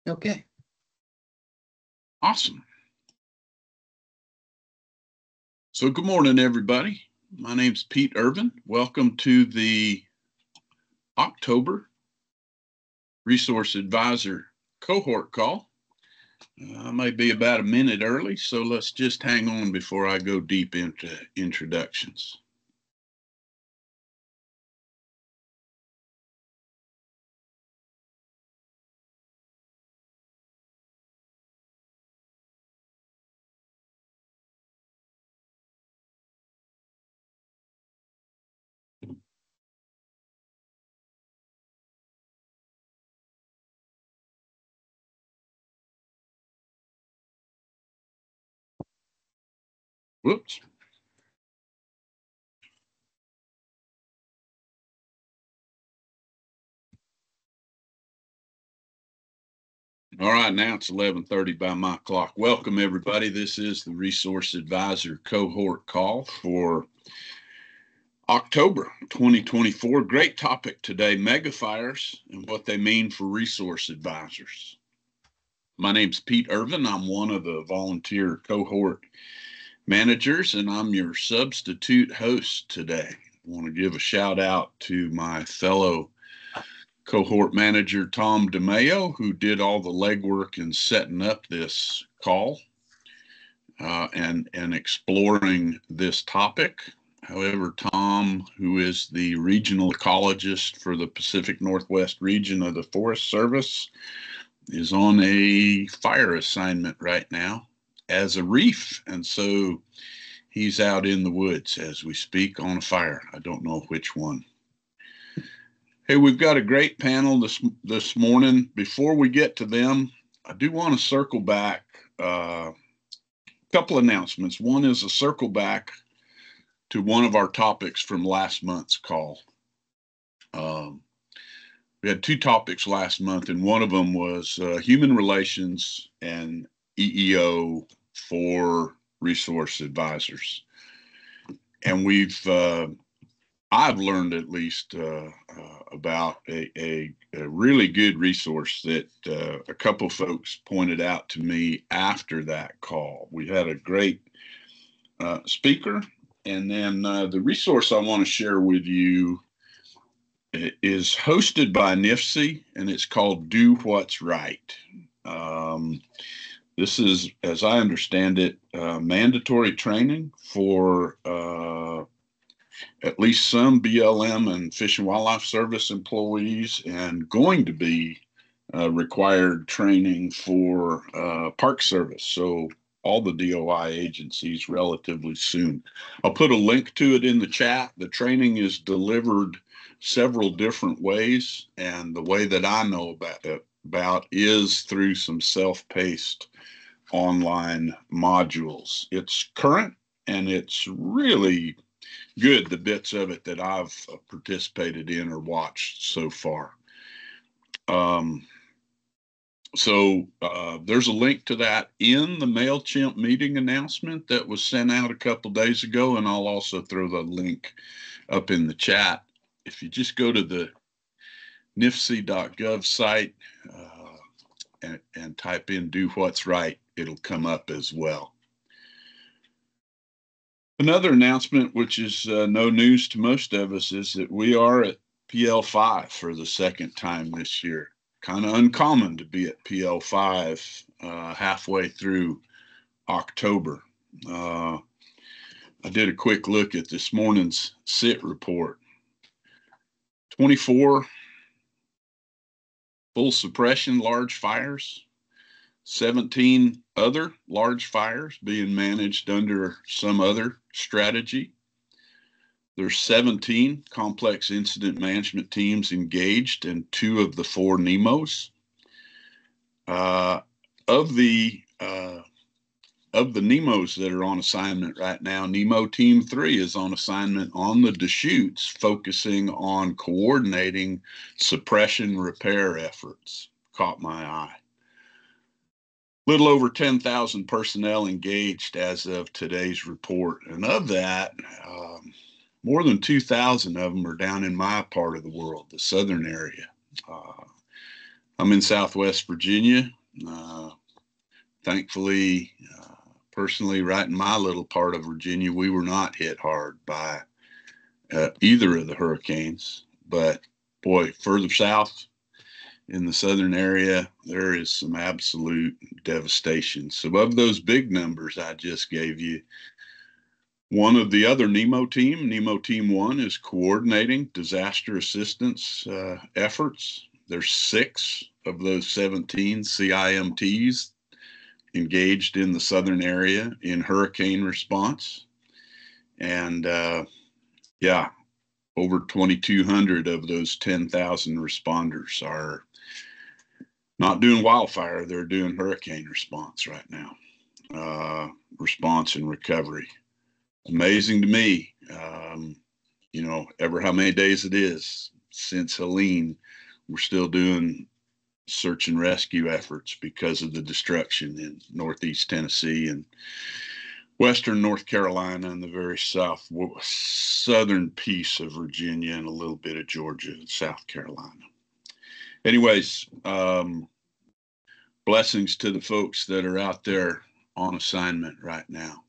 Okay. Awesome. So good morning, everybody. My name's Pete Irvin. Welcome to the October Resource Advisor Cohort call. I may be about a minute early, so let's just hang on before I go deep into introductions. Whoops. All right, now it's 11:30 by my clock. Welcome, everybody. This is the Resource Advisor Cohort call for October 2024. Great topic today, megafires and what they mean for resource advisors. My name's Pete Irvin. I'm one of the volunteer cohort managers, and I'm your substitute host today. I want to give a shout out to my fellow cohort manager, Tom DeMayo, who did all the legwork in setting up this call and exploring this topic. However, Tom, who is the regional ecologist for the Pacific Northwest region of the Forest Service, is on a fire assignment right now as a reef. And so he's out in the woods as we speak on a fire. I don't know which one. Hey, we've got a great panel this morning. Before we get to them, I do want to circle back. A couple announcements. One is a circle back to one of our topics from last month's call. We had two topics last month, and one of them was human relations and EEO for resource advisors. And I've learned at least about a really good resource that a couple folks pointed out to me after that call. We had a great speaker, and then the resource I want to share with you is hosted by NIFC, and it's called Do What's Right. This is, as I understand it, mandatory training for at least some BLM and Fish and Wildlife Service employees, and going to be required training for Park Service. So all the DOI agencies relatively soon. I'll put a link to it in the chat. The training is delivered several different ways, and the way that I know about is through some self-paced online modules. It's current and it's really good, the bits of it that I've participated in or watched so far. So there's a link to that in the MailChimp meeting announcement that was sent out a couple days ago, and I'll also throw the link up in the chat. If you just go to the nifc.gov site and type in Do What's Right, it'll come up as well. Another announcement, which is no news to most of us, is that we are at PL5 for the second time this year. Kind of uncommon to be at PL5 halfway through October. I did a quick look at this morning's SIT report. 24 full suppression large fires, 17 other large fires being managed under some other strategy. There's 17 complex incident management teams engaged in 2 of the 4 NEMOs. Of the NEMOs that are on assignment right now, NEMO Team 3 is on assignment on the Deschutes, focusing on coordinating suppression repair efforts. Caught my eye. Little over 10,000 personnel engaged as of today's report. And of that, more than 2,000 of them are down in my part of the world, the southern area. I'm in Southwest Virginia. Thankfully, personally, right in my little part of Virginia, we were not hit hard by either of the hurricanes. But boy, further south in the southern area, there is some absolute devastation. So, of those big numbers I just gave you, one of the other NEMO Team 1, is coordinating disaster assistance efforts. There's 6 of those 17 CIMTs engaged in the southern area in hurricane response. And yeah, over 2,200 of those 10,000 responders are not doing wildfire, they're doing hurricane response right now. Response and recovery. Amazing to me. Ever how many days it is since Helene, we're still doing search and rescue efforts because of the destruction in Northeast Tennessee and Western North Carolina and the very southern piece of Virginia and a little bit of Georgia and South Carolina. Anyways, blessings to the folks that are out there on assignment right now.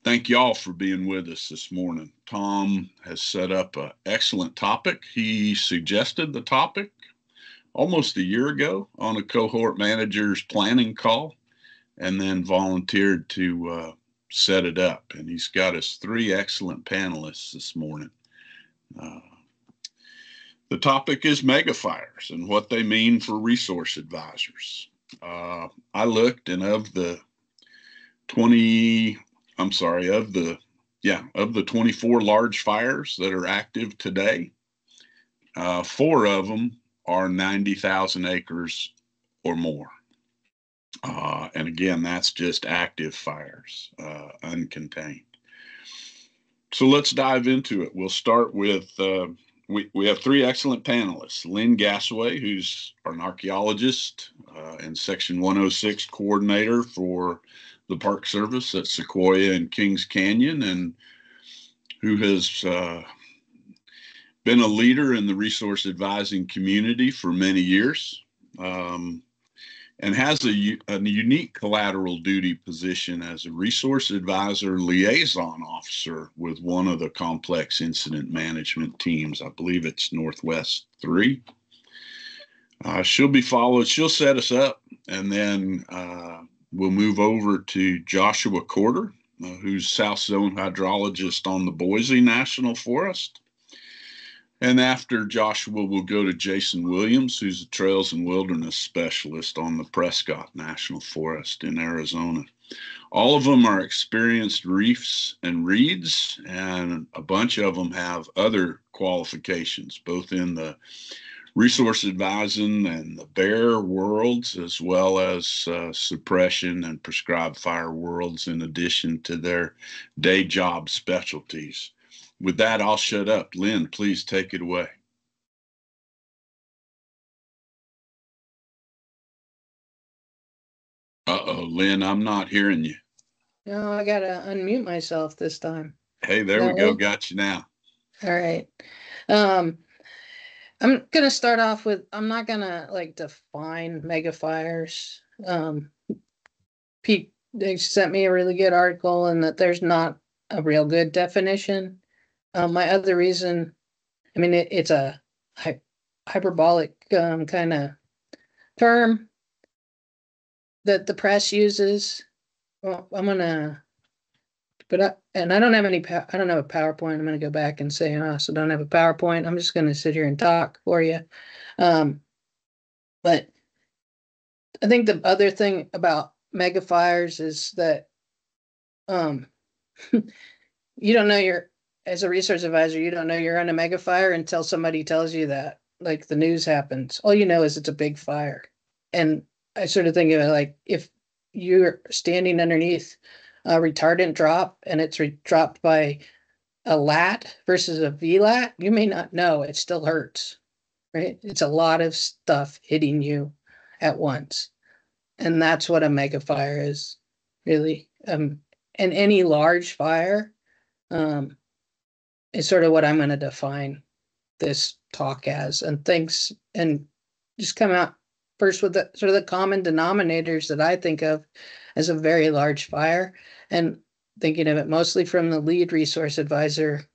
Thank y'all for being with us this morning. Tom has set up an excellent topic. He suggested the topic almost a year ago on a cohort manager's planning call and then volunteered to set it up. And he's got us 3 excellent panelists this morning. The topic is megafires and what they mean for resource advisors. I looked, and of the 24 large fires that are active today, 4 of them are 90,000 acres or more. And again, that's just active fires, uncontained. So let's dive into it. We'll start with, we have 3 excellent panelists. Lynn Gassaway, who's an archaeologist and Section 106 coordinator for the Park Service at Sequoia and Kings Canyon, and who has been a leader in the resource advising community for many years, and has a unique collateral duty position as a resource advisor liaison officer with one of the complex incident management teams. I believe it's Northwest 3. She'll be followed. She'll set us up, and then we'll move over to Joshua Corder, who's South Zone hydrologist on the Boise National Forest. And after Joshua, we'll go to Jason Williams, who's a Trails and Wilderness Specialist on the Prescott National Forest in Arizona. All of them are experienced reefs and reeds, and a bunch of them have other qualifications, both in the resource advising and the bear worlds, as well as suppression and prescribed fire worlds, in addition to their day job specialties. With that, I'll shut up. Lynn, please take it away. Uh-oh, Lynn, I'm not hearing you. No, I got to unmute myself this time. Hey, there we go. Got you now. All right. I'm going to start off with, I'm not going to define megafires. Pete, they sent me a really good article, and that there's not a real good definition. My other reason, I mean, it's a hyperbolic kind of term that the press uses. Well, I'm gonna, and I don't have any. I don't have a PowerPoint. I'm gonna go back and say, so don't have a PowerPoint. I'm just gonna sit here and talk for you. But I think the other thing about megafires is that you don't know as a resource advisor, you don't know you're on a megafire until somebody tells you that, like the news happens. All you know is it's a big fire. And I sort of think of it like, if you're standing underneath a retardant drop and it's dropped by a lat versus a VLAT, you may not know, it still hurts, right? It's a lot of stuff hitting you at once. And that's what a megafire is, really. And any large fire, is sort of what I'm going to define this talk as, and just come out first with the sort of the common denominators that I think of as a very large fire, and thinking of it mostly from the lead resource advisor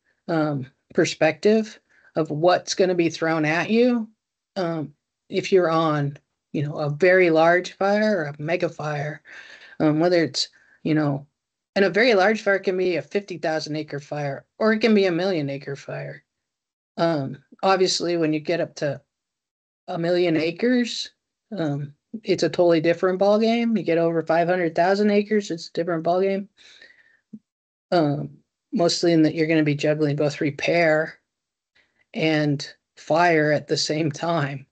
perspective of what's going to be thrown at you if you're on, a very large fire or a mega fire, whether it's, you know, and a very large fire can be a 50,000 acre fire, or it can be a million acre fire. Obviously, when you get up to a million acres, it's a totally different ball game. You get over 500,000 acres, it's a different ball game. Mostly in that you're going to be juggling both repair and fire at the same time.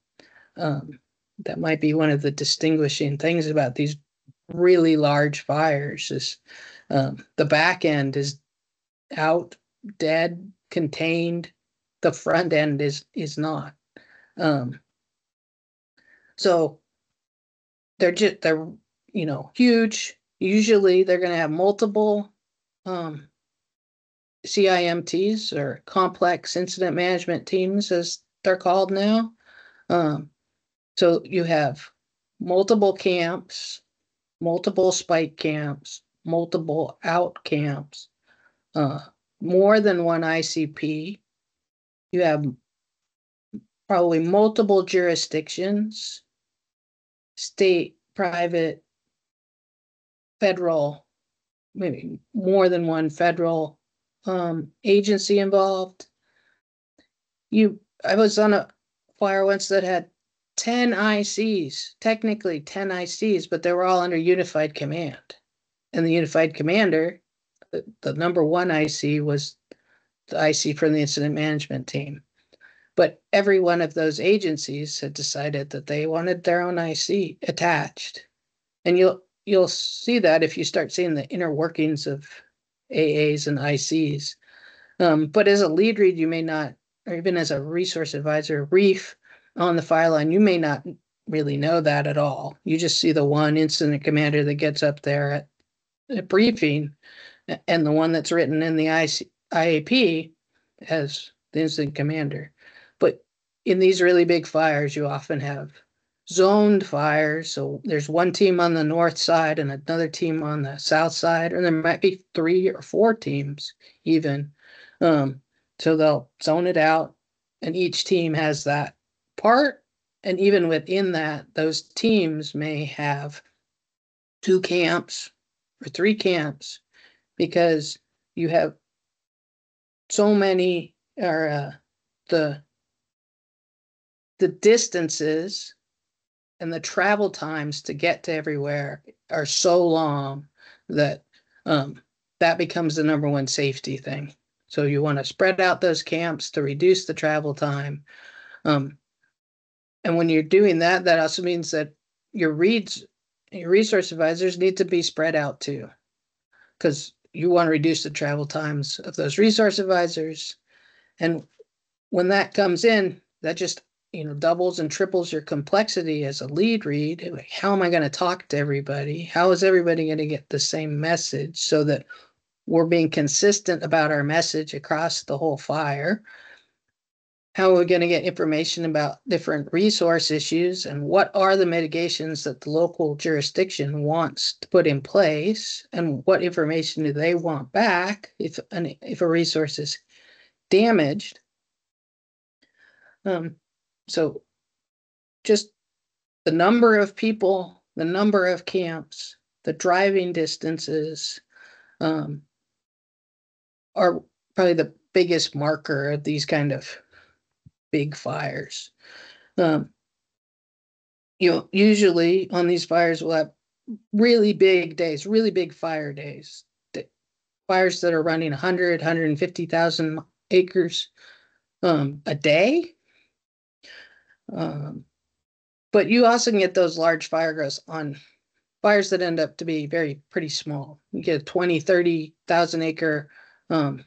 That might be one of the distinguishing things about these really large fires is the back end is out, dead, contained. The front end is not. So they're huge. Usually they're going to have multiple CIMTs, or complex incident management teams, as they're called now. So you have multiple camps, multiple spike camps, multiple out camps, more than one ICP. You have probably multiple jurisdictions, state, private, federal, maybe more than one federal agency involved. I was on a fire once that had 10 ICs, technically 10 ICs, but they were all under unified command. And the unified commander, the number one IC, was the IC from the incident management team. But every one of those agencies had decided that they wanted their own IC attached. And you'll see that if you start seeing the inner workings of AAs and ICs. But as a lead read, you may not, or even as a resource advisor, REEF on the fire line, you may not really know that at all. You just see the one incident commander that gets up there at briefing, and the one that's written in the IAP as the incident commander. But in these really big fires, you often have zoned fires. So there's one team on the north side and another team on the south side, or there might be 3 or 4 teams even. So they'll zone it out, and each team has that part. And even within that, those teams may have 2 camps or 3 camps, because you have so many, or the distances and the travel times to get to everywhere are so long that that becomes the number one safety thing. So you want to spread out those camps to reduce the travel time. And when you're doing that, that also means that your resource advisors need to be spread out too, because you want to reduce the travel times of those resource advisors. And when that comes in, that just doubles and triples your complexity as a lead read. How am I going to talk to everybody? How is everybody going to get the same message so that we're being consistent about our message across the whole fire? How are we going to get information about different resource issues, and what are the mitigations that the local jurisdiction wants to put in place, and what information do they want back if a resource is damaged? So just the number of people, the number of camps, the driving distances are probably the biggest marker of these kind of big fires. Usually on these fires, we'll have really big days, really big fire days, fires that are running 100, 150,000 acres a day. But you also can get those large fire growths on fires that end up to be pretty small. You get a 20, 30,000 acre run,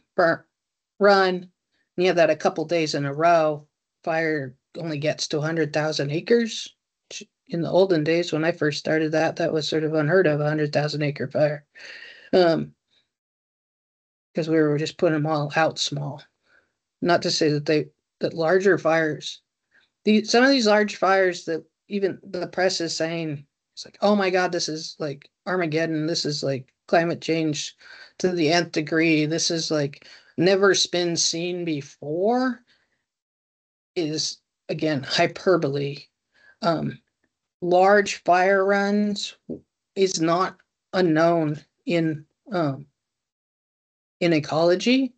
and you have that a couple days in a row. Fire only gets to 100,000 acres. In the olden days, when I first started that was sort of unheard of, a 100,000 acre fire. Because we were just putting them all out small. Not to say that larger fires, some of these large fires that even the press is saying, it's like, oh my God, this is like Armageddon. This is like climate change to the nth degree. This is like never been seen before, is again hyperbole. Um, Large fire runs is not unknown in ecology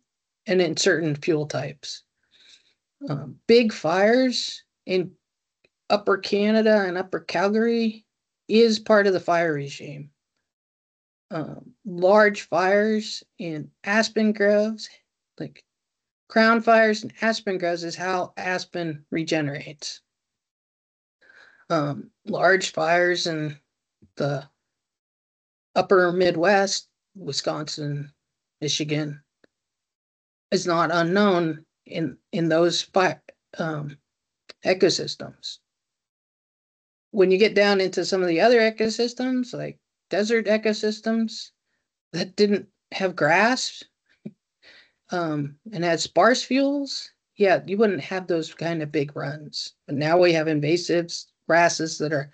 and in certain fuel types. Big fires in Upper Canada and Upper Calgary is part of the fire regime. Large fires in aspen groves, like crown fires and aspen groves, is how aspen regenerates. Large fires in the upper Midwest, Wisconsin, Michigan, is not unknown in those ecosystems. When you get down into some of the other ecosystems, like desert ecosystems that didn't have grass and had sparse fuels, yeah, you wouldn't have those kind of big runs. But now we have invasives, grasses that are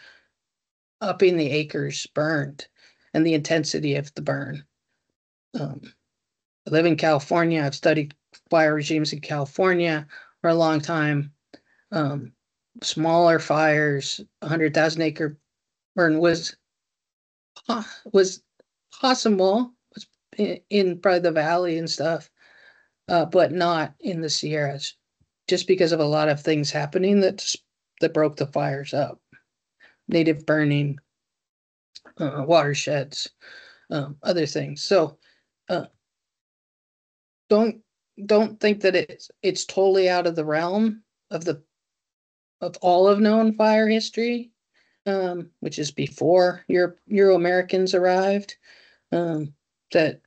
upping the acres burned and the intensity of the burn. I live in California. I've studied fire regimes in California for a long time. Um, Smaller fires, 100,000 acre burn was possible, was in probably the valley and stuff, but not in the Sierras, just because of a lot of things happening that broke the fires up. Native burning, watersheds, other things. So uh, don't don't think that it's totally out of the realm of the of all of known fire history, which is before Euro Americans arrived. That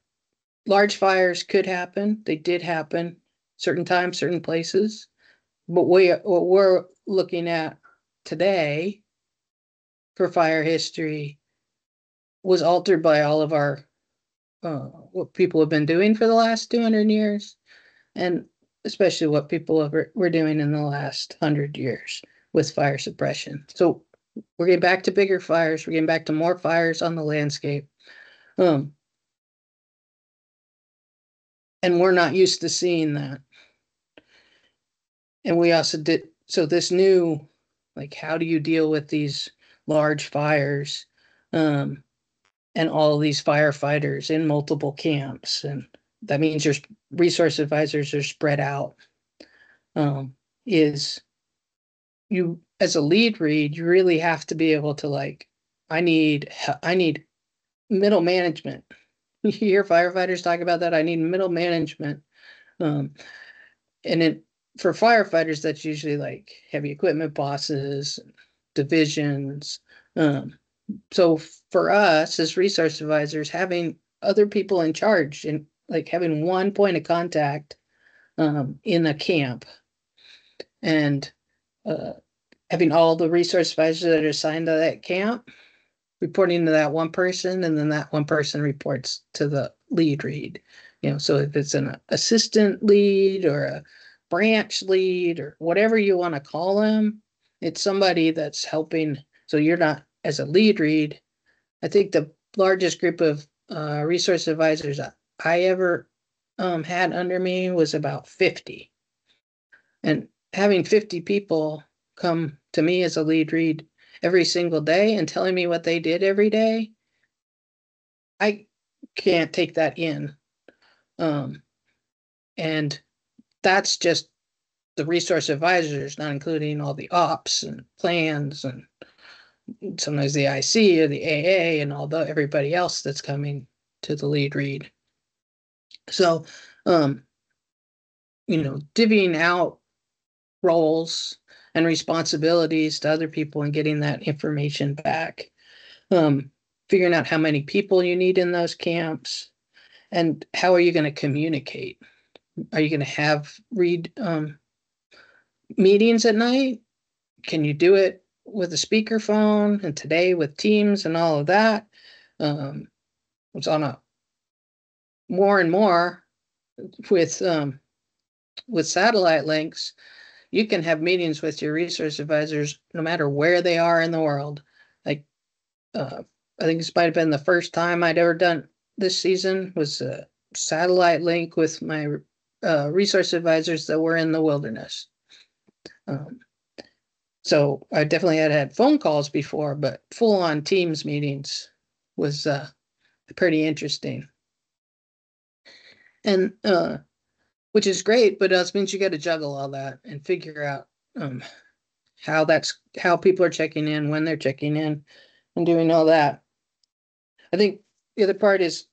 large fires could happen. They did happen, certain times, certain places. But what we're looking at today for fire history was altered by all of our what people have been doing for the last 200 years, and especially what people were doing in the last 100 years with fire suppression. So we're getting back to bigger fires. We're getting back to more fires on the landscape. And we're not used to seeing that. And we also did, so this new, like, how do you deal with these large fires? And all these firefighters in multiple camps. And that means your resource advisors are spread out. Is you, as a lead read, you really have to be able to, like, I need middle management. You hear firefighters talk about that. I need middle management. And for firefighters, that's usually like heavy equipment bosses, divisions. So for us as resource advisors, having other people in charge and like having one point of contact in a camp, and uh, having all the resource advisors that are assigned to that camp reporting to that one person, and then that one person reports to the lead read. So if it's an assistant lead or a branch lead or whatever you want to call them, it's somebody that's helping. So you're not, as a lead read, I think the largest group of resource advisors I ever had under me was about 50. And having 50 people come to me as a lead read every single day and telling me what they did every day, I can't take that in. And that's just the resource advisors, not including all the ops and plans and sometimes the IC or the AA and all everybody else that's coming to the lead read. So, divvying out roles and responsibilities to other people and getting that information back. Figuring out how many people you need in those camps, and how are you going to communicate? Are you going to have read meetings at night? Can you do it with a speakerphone? And today with Teams and all of that, it's on a more and more with satellite links. you can have meetings with your resource advisors no matter where they are in the world. Like, I think this might have been the first time I'd ever done this season was a satellite link with my resource advisors that were in the wilderness. Um, so I definitely had phone calls before, but full on Teams meetings was pretty interesting. And which is great, but it means you got to juggle all that and figure out how people are checking in, when they're checking in, and doing all that. I think the other part is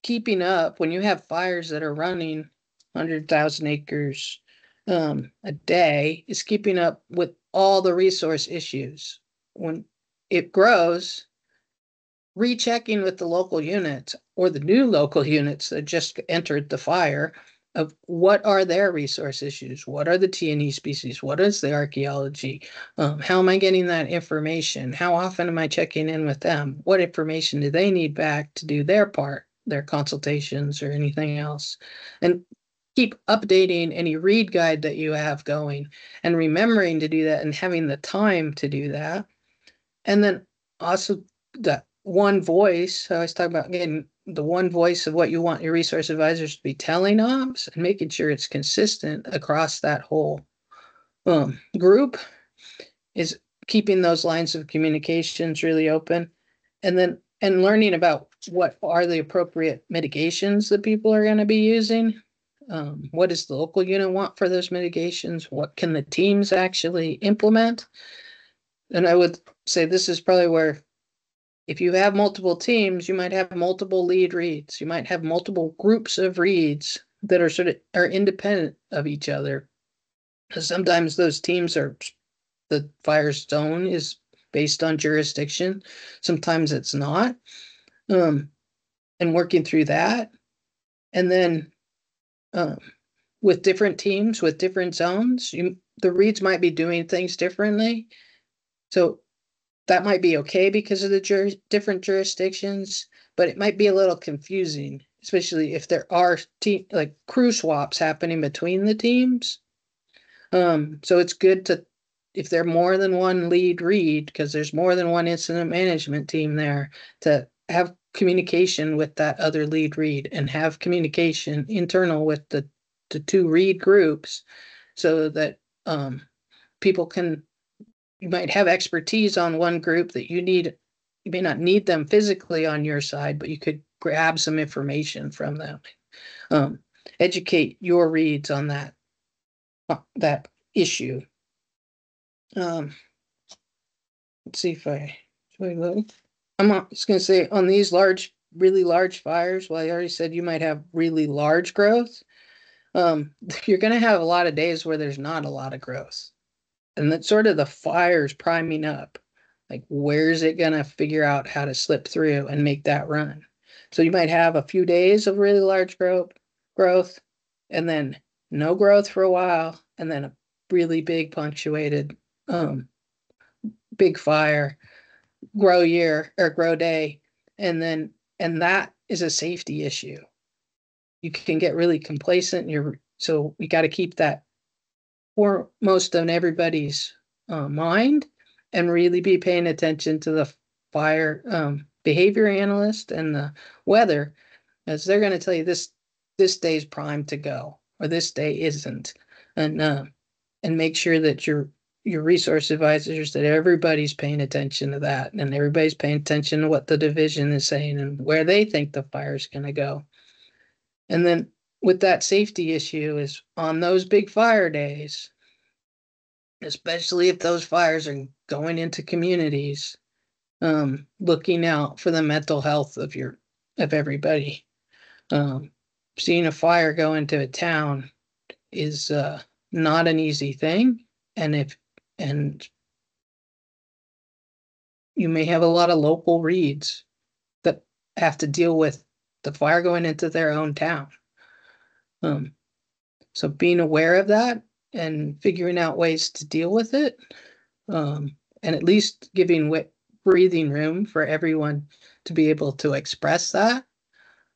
keeping up when you have fires that are running 100,000 acres a day, is keeping up with all the resource issues. When it grows, rechecking with the local units or the new local units that just entered the fire of what are their resource issues, what are the T&E species, what is the archaeology, how am I getting that information, how often am I checking in with them, what information do they need back to do their part, their consultations or anything else, and keep updating any read guide that you have going and remembering to do that and having the time to do that. And then also that one voice, I always talk about getting the one voice of what you want your resource advisors to be telling ops and making sure it's consistent across that whole group is keeping those lines of communications really open. And then and learning about what are the appropriate mitigations that people are going to be using. What does the local unit want for those mitigations? What can the teams actually implement? And I would say this is probably where if you have multiple teams, you might have multiple lead reads. You might have multiple groups of reads that are are independent of each other. Sometimes those teams are the fire zone is based on jurisdiction. Sometimes it's not. And working through that. And then with different teams, with different zones, the reads might be doing things differently. So that might be okay because of the different jurisdictions, but it might be a little confusing, especially if there are like crew swaps happening between the teams. So it's good to, if there are more than one lead read, because there's more than one incident management team there, to have communication with that other lead read and have communication internal with the two read groups so that people can, you might have expertise on one group that you may not need them physically on your side, but you could grab some information from them. Educate your reads on that issue. Let's see if should I look? I'm just going to say on these really large fires, well, I already said you might have really large growth. You're going to have a lot of days where there's not a lot of growth. And that's sort of the fire's priming up. Like, where's it going to figure out how to slip through and make that run? So you might have a few days of really large growth, and then no growth for a while, and then a really big punctuated big fire, grow year or grow day. And that is a safety issue. You can get really complacent. So we got to keep that foremost on everybody's mind and really be paying attention to the fire behavior analyst and the weather, as they're going to tell you this day's primed to go or this day isn't, and make sure that your resource advisors, that everybody's paying attention to that and everybody's paying attention to what the division is saying and where they think the fire's going to go. And then with that safety issue is on those big fire days, especially if those fires are going into communities, looking out for the mental health of everybody. Seeing a fire go into a town is not an easy thing, and you may have a lot of local reads that have to deal with the fire going into their own town. So being aware of that and figuring out ways to deal with it, and at least giving breathing room for everyone to be able to express that,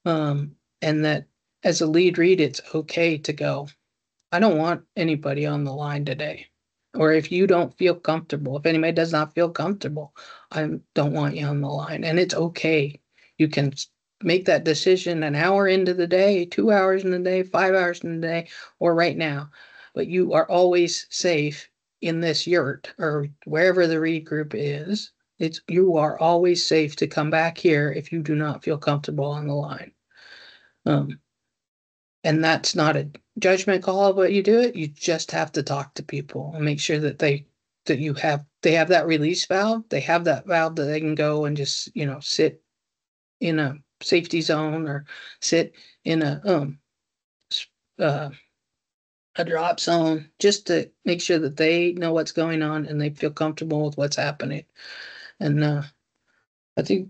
and that as a lead read, it's okay to go. I don't want anybody on the line today. Or if you don't feel comfortable, if anybody does not feel comfortable, I don't want you on the line. And it's okay. You can make that decision an hour into the day, 2 hours in the day, 5 hours in the day, or right now. But you are always safe in this yurt or wherever the read group is. It's you are always safe to come back here if you do not feel comfortable on the line. Um, and that's not a judgment call, but you do it. You just have to talk to people and make sure that they have that release valve. They have that valve that they can go and just, sit in a safety zone or sit in uh, a drop zone just to make sure that they know what's going on and they feel comfortable with what's happening. And I think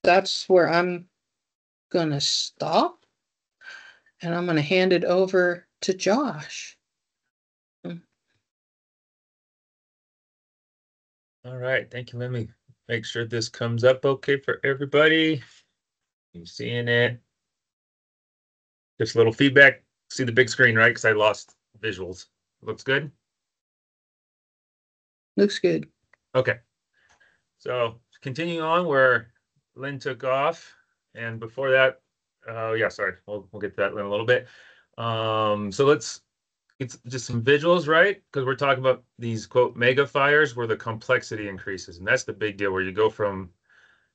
that's where I'm gonna stop, and I'm gonna hand it over to Josh. All right, thank you. Let me make sure this comes up okay for everybody. You seeing it? Just a little feedback. See the big screen, right? Because I lost visuals. Looks good? Looks good. Okay. So continuing on where Lynn took off. And before that, yeah, sorry. We'll get to that in a little bit. So let's get just some visuals, right? Because we're talking about these quote megafires where the complexity increases. And that's the big deal where you go from,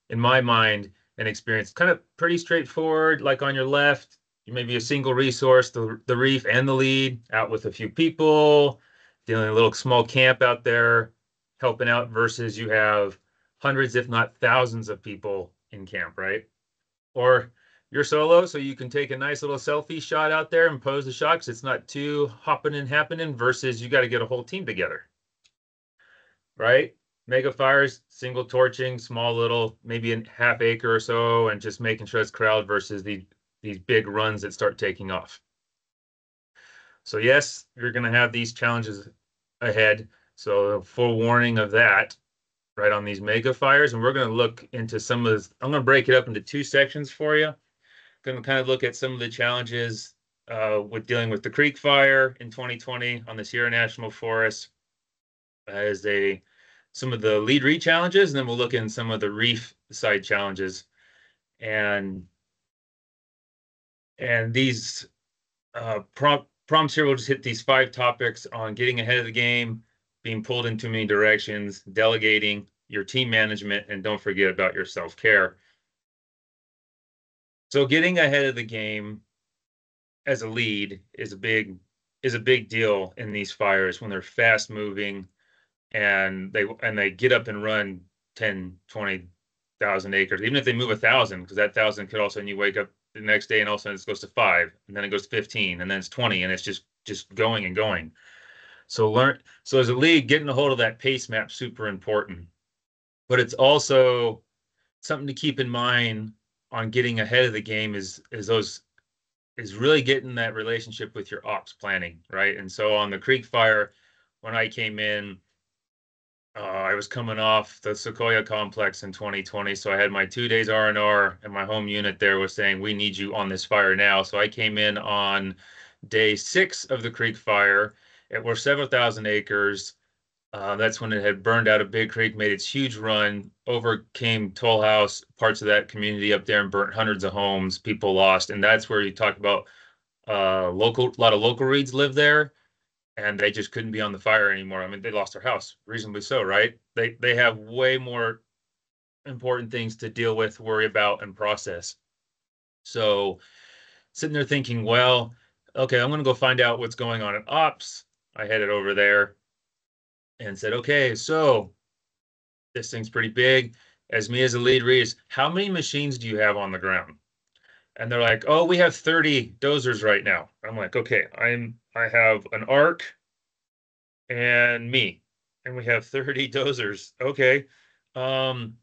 in my mind, an experience kind of pretty straightforward, like on your left, you may be a single resource, the reef and the lead, out with a few people, dealing a little small camp out there, helping out, versus you have hundreds, if not thousands of people in camp, right? Or you're solo, so you can take a nice little selfie shot out there and pose the shot because it's not too hopping and happening, versus you got to get a whole team together, right? Mega fires, single torching, small little, maybe a half acre or so, and just making sure it's crowd, versus these big runs that start taking off. So yes, you're going to have these challenges ahead. So forewarning of that, right, on these mega fires. And we're going to look into some of this. I'm going to break it up into two sections for you. Going to kind of look at some of the challenges with dealing with the creek fire in 2020 on the Sierra National Forest as some of the lead read challenges, and then we'll look in some of the reef side challenges. And these prompts here will just hit these 5 topics on getting ahead of the game, being pulled in too many directions, delegating, your team management, and don't forget about your self-care. So getting ahead of the game as a lead is a big deal in these fires when they're fast moving and they get up and run 10, 20,000 acres, even if they move 1,000, because that 1,000 could also, and you wake up the next day and all of a sudden it goes to 5, and then it goes to 15, and then it's 20, and it's just going and going. So as a lead, getting a hold of that pace map, super important. But it's also something to keep in mind on getting ahead of the game is really getting that relationship with your ops planning, right? And so on the creek fire, when I came in, I was coming off the Sequoia complex in 2020. So I had my 2 days R&R, and my home unit there was saying, we need you on this fire now. So I came in on day 6 of the creek fire. It was several thousand acres. That's when it had burned out a big creek, made its huge run, overcame Toll House, parts of that community up there, and burnt hundreds of homes, people lost. And that's where you talk about a lot of local reeds live there, and they just couldn't be on the fire anymore. I mean, they lost their house, reasonably so, right? They have way more important things to deal with, worry about, and process. So sitting there thinking, well, okay, I'm going to go find out what's going on at ops. I headed over there and said, okay, so this thing's pretty big. As me as a lead reads, how many machines do you have on the ground? And they're like, oh, we have 30 dozers right now. I'm like, okay, I have an ARC and me, and we have 30 dozers. Okay. And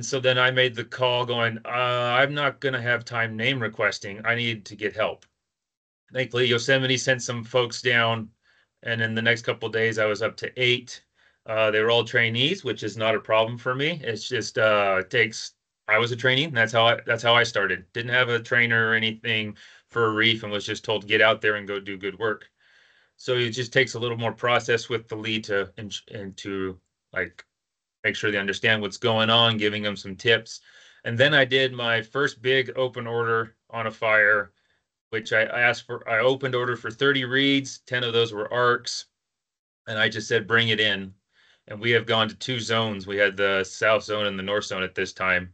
so then I made the call going, I'm not going to have time name requesting. I need to get help. Thankfully, Yosemite sent some folks down, and in the next couple of days, I was up to 8. They were all trainees, which is not a problem for me. It's just it takes. I was a trainee, and that's how I started. Didn't have a trainer or anything for a reef and was just told, get out there and go do good work. So it just takes a little more process with the lead and to like make sure they understand what's going on, giving them some tips. And then I did my first big open order on a fire, which I opened order for 30 reeds, 10 of those were arcs. And I just said, bring it in. And we have gone to two zones. We had the south zone and the north zone at this time.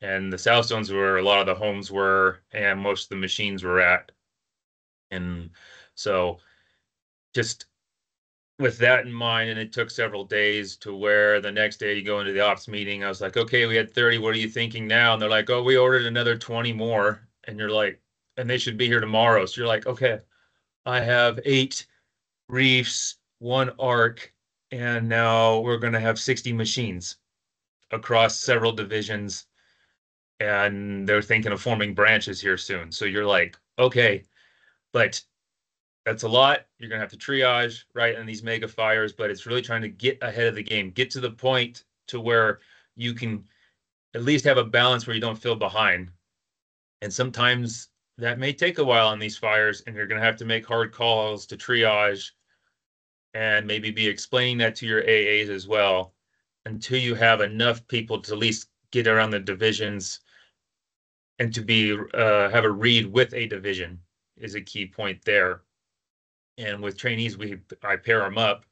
And the south zones where a lot of the homes were and most of the machines were at. And so just with that in mind, and it took several days to where the next day you go into the ops meeting, I was like, okay, we had 30. What are you thinking now? And they're like, oh, we ordered another 20 more. And you're like, and they should be here tomorrow. So you're like, okay, I have 8 reefs, 1 arc, and now we're going to have 60 machines across several divisions. And they're thinking of forming branches here soon. So you're like, okay, but that's a lot. You're going to have to triage, right, in these mega fires, but it's really trying to get ahead of the game, get to the point to where you can at least have a balance where you don't feel behind. And sometimes that may take a while on these fires, and you're going to have to make hard calls to triage and maybe be explaining that to your AAs as well until you have enough people to at least get around the divisions and to be have a read with a division is a key point there. And with trainees, I pair them up.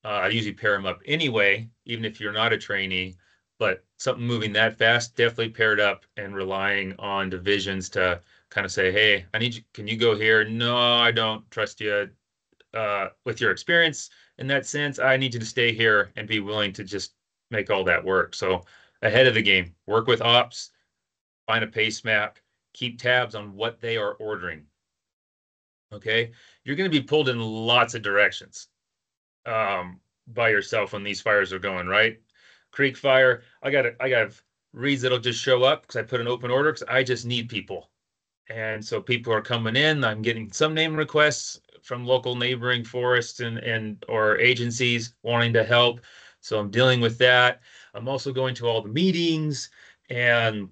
I usually pair them up anyway, even if you're not a trainee. But something moving that fast, definitely paired up and relying on divisions to kind of say, "Hey, I need you. Can you go here?" No, I don't trust you. With your experience in that sense, I need you to stay here and be willing to just make all that work. So ahead of the game, work with ops, find a pace map, keep tabs on what they are ordering. Okay, you're going to be pulled in lots of directions by yourself when these fires are going, right? Creek fire, I got reads that'll just show up because I put an open order because I just need people. And so people are coming in. I'm getting some name requests from local neighboring forests and or agencies wanting to help. So I'm dealing with that. I'm also going to all the meetings, and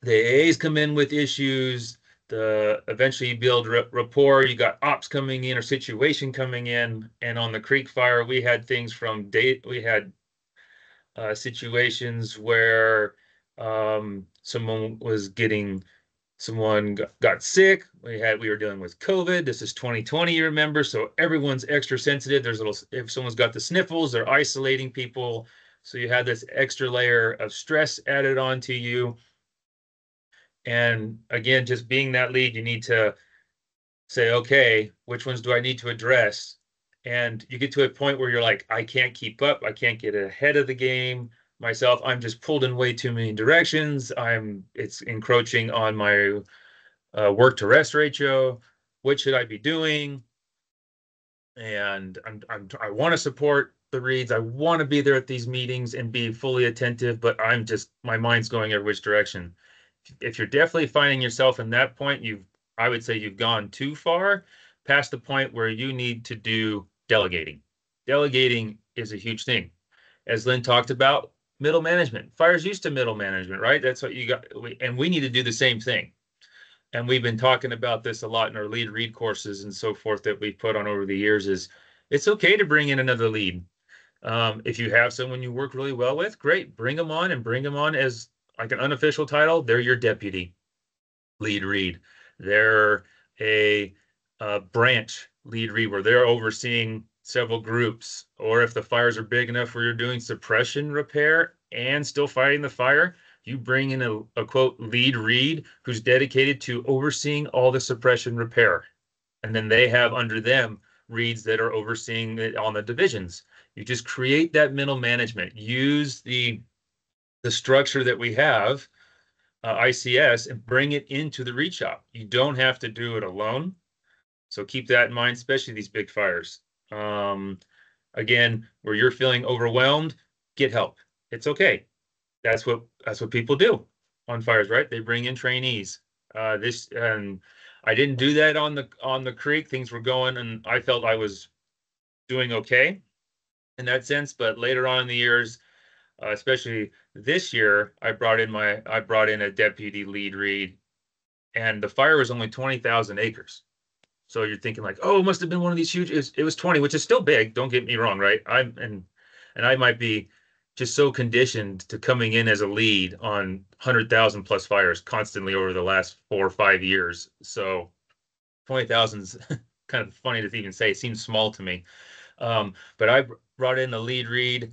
the AAs come in with issues. The eventually you build rapport. You got ops coming in or situation coming in, and on the creek fire, we had things from date. We had situations where someone was getting someone got sick. We were dealing with COVID. This is 2020, you remember, so everyone's extra sensitive. There's little if someone's got the sniffles, they're isolating people. So you had this extra layer of stress added onto you. And again, just being that lead, you need to say, okay, which ones do I need to address? And you get to a point where you're like, I can't keep up. I can't get ahead of the game myself. I'm just pulled in way too many directions. It's encroaching on my work to rest ratio. What should I be doing? And I want to support the reads. I want to be there at these meetings and be fully attentive, but my mind's going every which direction. If you're definitely finding yourself in that point, I would say you've gone too far past the point where you need to do delegating. Delegating is a huge thing. As Lynn talked about, middle management. Fire's used to middle management, right? That's what you got. And we need to do the same thing. And we've been talking about this a lot in our lead read courses and so forth that we've put on over the years is it's okay to bring in another lead. If you have someone you work really well with, great, bring them on and bring them on as like an unofficial title. They're your deputy lead read. They're a branch lead read where they're overseeing several groups. Or if the fires are big enough where you're doing suppression repair and still fighting the fire, you bring in a quote lead read who's dedicated to overseeing all the suppression repair. And then they have under them reads that are overseeing it on the divisions. You just create that middle management. Use the structure that we have, ICS, and bring it into the read shop. You don't have to do it alone. So keep that in mind, especially these big fires. Again, where you're feeling overwhelmed, get help. It's okay. That's what people do on fires, right? They bring in trainees. I didn't do that on the creek. Things were going, and I felt I was doing okay in that sense. But later on in the years, especially this year, I brought in a deputy lead read and the fire was only 20,000 acres. So you're thinking like, oh, it must have been one of these huge. It was 20, which is still big. Don't get me wrong, right? And I might be just so conditioned to coming in as a lead on 100,000 plus fires constantly over the last 4 or 5 years. So 20,000 is kind of funny to even say. It seems small to me. But I brought in a lead read,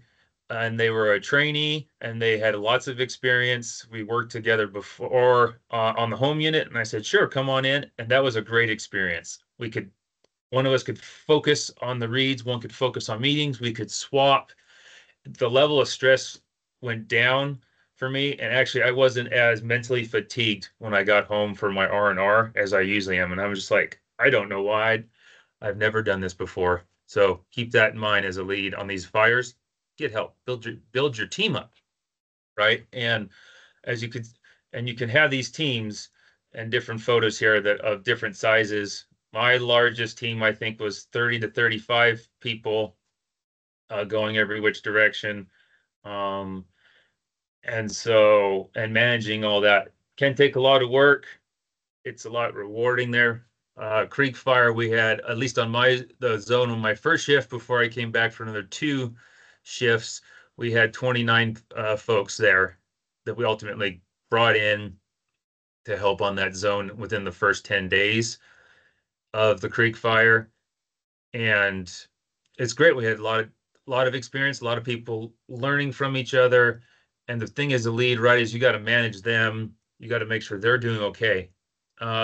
and they were a trainee, and they had lots of experience. We worked together before on the home unit, and I said, sure, come on in. And that was a great experience. One of us could focus on the reads, one could focus on meetings, we could swap. The level of stress went down for me, and actually I wasn't as mentally fatigued when I got home for my R&R as I usually am. And I was just like, I don't know why. I've never done this before. So keep that in mind as a lead on these fires. Get help, build your team up, right? And as you could, and you can have these teams and different photos here that of different sizes. My largest team, I think, was 30 to 35 people, going every which direction. Um, and managing all that can take a lot of work. It's a lot rewarding there. Creek Fire, we had, at least on the zone on my first shift before I came back for another 2 shifts, we had 29 folks there that we ultimately brought in to help on that zone within the first 10 days of the Creek Fire. And it's great. We had a lot of experience, a lot of people learning from each other. And the thing is, the lead, right, is you got to manage them. You got to make sure they're doing okay.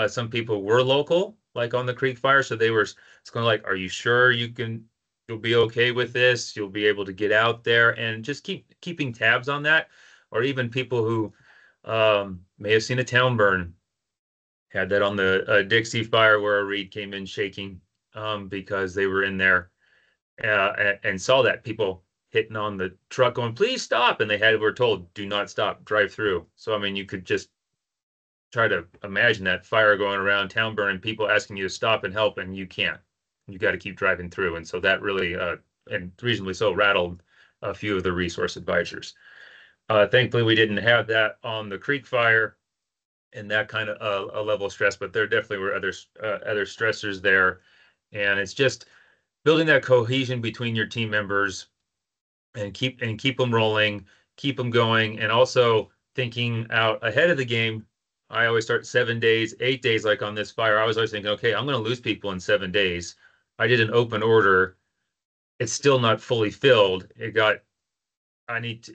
Some people were local, like on the Creek Fire, so it's kind of like, are you sure you'll be okay with this? You'll be able to get out there, and just keeping tabs on that. Or even people who may have seen a town burn, had that on the Dixie Fire where a reed came in shaking, because they were in there, and saw that people hitting on the truck going, please stop. And were told, do not stop, drive through. So, I mean, you could just try to imagine that fire going around town, burning, people asking you to stop and help, and you can't. You got to keep driving through. And so that really, and reasonably so, rattled a few of the resource advisors. Thankfully, we didn't have that on the Creek Fire and that kind of a level of stress, but there definitely were other stressors there. And it's just building that cohesion between your team members, and keep them rolling, keep them going, and also thinking out ahead of the game. I always start 7 days, 8 days, like on this fire. I was always thinking, okay, I'm going to lose people in 7 days. I did an open order. It's still not fully filled. It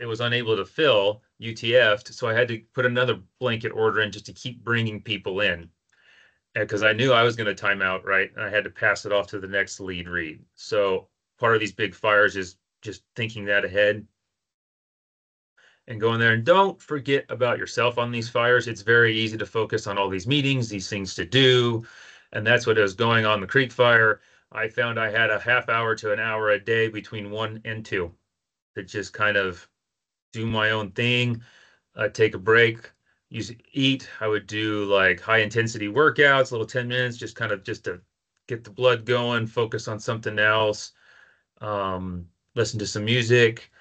was unable to fill, UTF'd, so I had to put another blanket order in just to keep bringing people in, because I knew I was going to time out, right? And I had to pass it off to the next lead read. So part of these big fires is just thinking that ahead and going there. And don't forget about yourself on these fires. It's very easy to focus on all these meetings, these things to do. And that's what was going on the Creek Fire. I found I had a half hour to an hour a day between 1 and 2 to just kind of do my own thing, take a break, eat. I would do like high intensity workouts, little 10 minutes, just to get the blood going, focus on something else, listen to some music,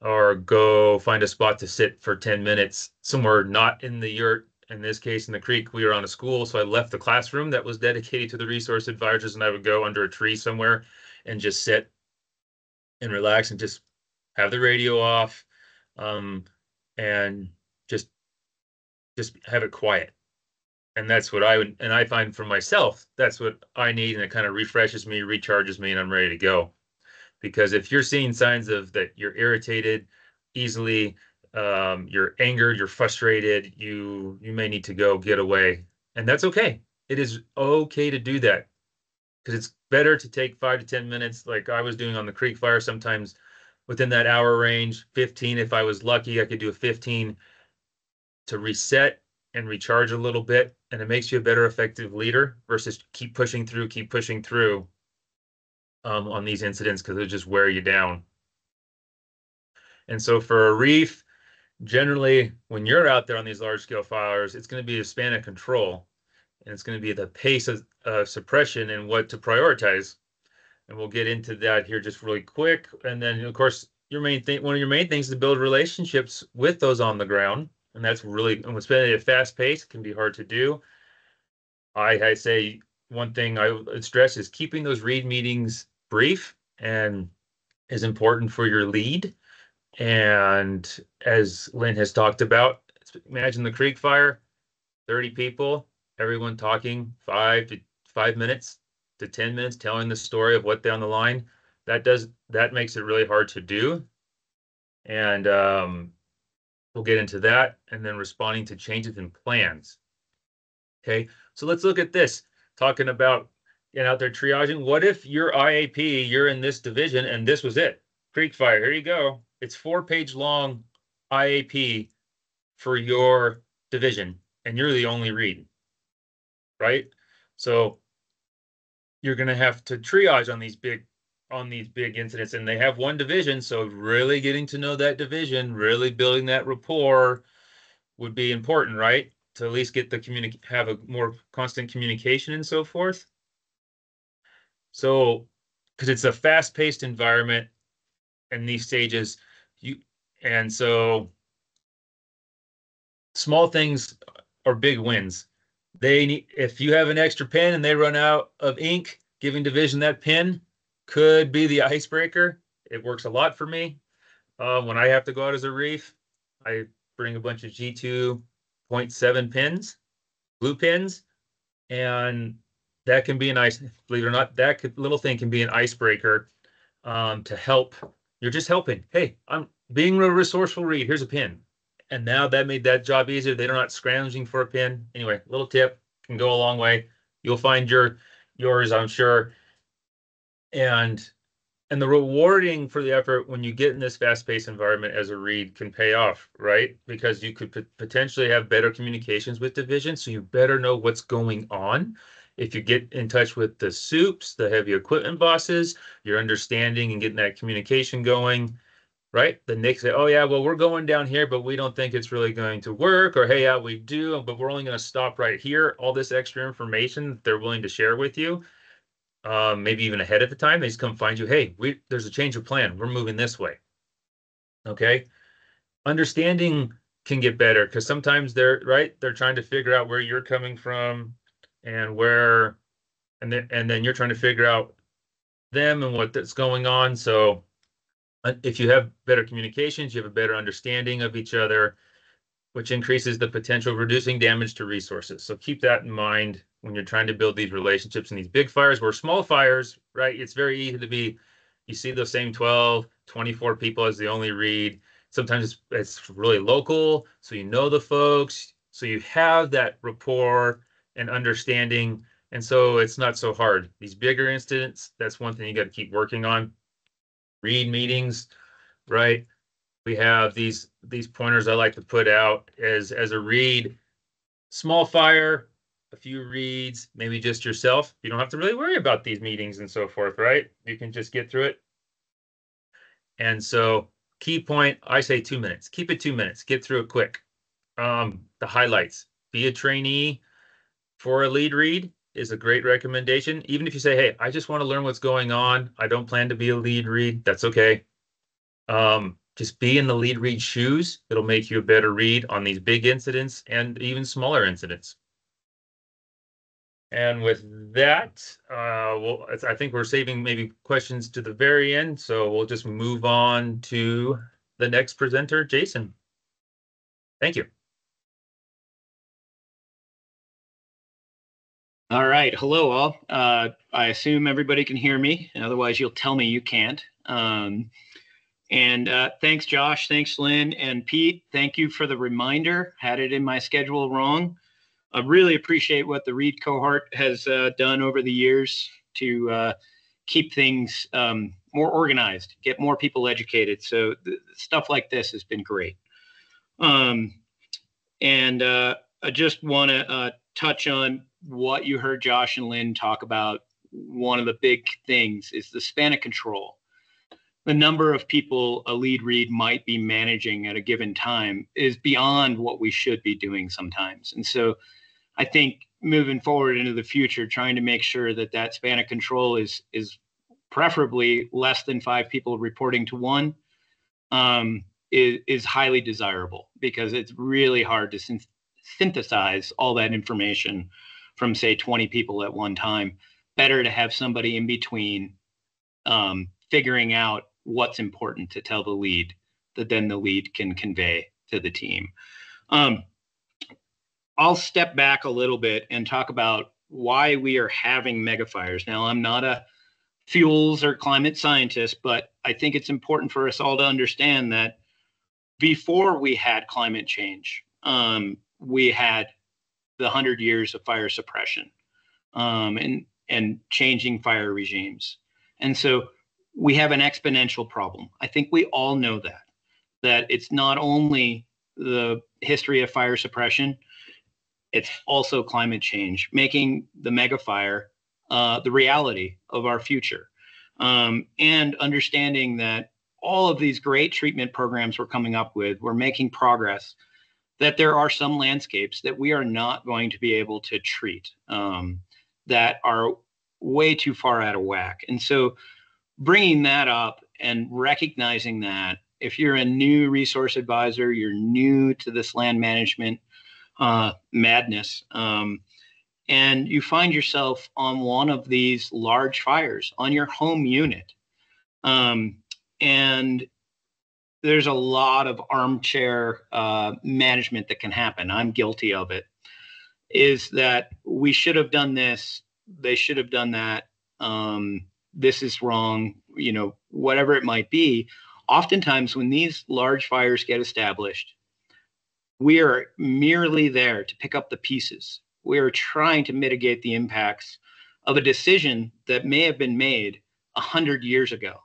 or go find a spot to sit for 10 minutes somewhere not in the yurt. In this case, in the creek, we were on a school, so I left the classroom that was dedicated to the resource advisors, and I would go under a tree somewhere and just sit and relax and just have the radio off, and just have it quiet. And that's what I find for myself, that's what I need, and it kind of refreshes me, recharges me, and I'm ready to go. Because if you're seeing signs of that you're irritated easily, you're angered, you're frustrated, you may need to go get away. And that's okay. It is okay to do that, because it's better to take 5 to 10 minutes, like I was doing on the Creek Fire, sometimes within that hour range, 15. If I was lucky, I could do a 15 to reset and recharge a little bit. And it makes you a better effective leader versus keep pushing through on these incidents, because it'll just wear you down. And so for a reef, generally, when you're out there on these large scale fires, it's going to be a span of control, and it's going to be the pace of suppression and what to prioritize. And we'll get into that here just really quick. And then, of course, one of your main things is to build relationships with those on the ground. And that's really, and when spending at a fast pace, it can be hard to do. I say one thing I would stress is keeping those read meetings brief and is important for your lead. And as Lynn has talked about, imagine the creek fire, 30 people, everyone talking 5 minutes to 10 minutes, telling the story of what down the line. That makes it really hard to do. And we'll get into that. And then responding to changes in plans. Okay, so let's look at this. Talking about out there triaging. What if your IAP, you're in this division and this was it? Creek fire, here you go. It's 4-page long IAP for your division, and you're the only read, right? So you're going to have to triage on these big incidents, and they have one division. So really getting to know that division, really building that rapport would be important, right? To at least get have a more constant communication and so forth. So, because it's a fast-paced environment in these stages, and so small things are big wins. If you have an extra pen and they run out of ink, giving division that pen could be the icebreaker. It works a lot for me. When I have to go out as a reef, I bring a bunch of G2.7 pins, blue pins, and that can be believe it or not, little thing can be an icebreaker to help. You're just helping. Hey, I'm being a resourceful read. Here's a pin. And now that made that job easier. They're not scrounging for a pin. Anyway, little tip can go a long way. You'll find yours, I'm sure. And the rewarding for the effort when you get in this fast-paced environment as a read can pay off, right? Because you could potentially have better communications with division, so you better know what's going on. If you get in touch with the soups, the heavy equipment bosses, you're understanding and getting that communication going, right? The Knicks say, oh yeah, well, we're going down here, but we don't think it's really going to work. Or, hey, yeah, we do, but we're only going to stop right here. All this extra information that they're willing to share with you, maybe even ahead of the time, they just come find you. Hey, there's a change of plan. We're moving this way. Okay. Understanding can get better because sometimes they're trying to figure out where you're coming from and then you're trying to figure out them and what that's going on. So if you have better communications, you have a better understanding of each other, which increases the potential of reducing damage to resources. So keep that in mind when you're trying to build these relationships in these big fires. Where small fires, right? It's very easy to you see those same 12, 24 people as the only read. Sometimes it's really local, so you know the folks, so you have that rapport and understanding, and so it's not so hard. These bigger incidents, that's one thing you got to keep working on. Read meetings, right? We have these pointers I like to put out as a read. Small fire, a few reads, maybe just yourself. You don't have to really worry about these meetings and so forth, right? You can just get through it. And so key point, I say 2 minutes. Keep it 2 minutes. Get through it quick. The highlights. Be a trainee for a lead read is a great recommendation. Even if you say, hey, I just want to learn what's going on. I don't plan to be a lead read. That's okay. Just be in the lead read shoes. It'll make you a better read on these big incidents and even smaller incidents. And with that, I think we're saving maybe questions to the very end. So we'll just move on to the next presenter, Jason. Thank you. All right. Hello, all. I assume everybody can hear me. Otherwise, you'll tell me you can't. Thanks, Josh. Thanks, Lynn and Pete. Thank you for the reminder. Had it in my schedule wrong. I really appreciate what the Read cohort has done over the years to keep things more organized, get more people educated. So stuff like this has been great. I just want to touch on what you heard Josh and Lynn talk about. One of the big things is the span of control. The number of people a lead read might be managing at a given time is beyond what we should be doing sometimes. And so I think moving forward into the future, trying to make sure that span of control is preferably less than 5 people reporting to one is highly desirable, because it's really hard to synthesize all that information from say 20 people at one time. Better to have somebody in between figuring out what's important to tell the lead that then the lead can convey to the team. I'll step back a little bit and talk about why we are having megafires. Now, I'm not a fuels or climate scientist, but I think it's important for us all to understand that before we had climate change, we had the 100 years of fire suppression and changing fire regimes. And so we have an exponential problem. I think we all know that it's not only the history of fire suppression, it's also climate change, making the megafire the reality of our future. And understanding that all of these great treatment programs we're coming up with, we're making progress, that there are some landscapes that we are not going to be able to treat that are way too far out of whack. And so bringing that up and recognizing that if you're a new resource advisor, you're new to this land management madness, and you find yourself on one of these large fires on your home unit, and there's a lot of armchair management that can happen. I'm guilty of it. Is that we should have done this, they should have done that, this is wrong, whatever it might be. Oftentimes when these large fires get established, we are merely there to pick up the pieces. We are trying to mitigate the impacts of a decision that may have been made 100 years ago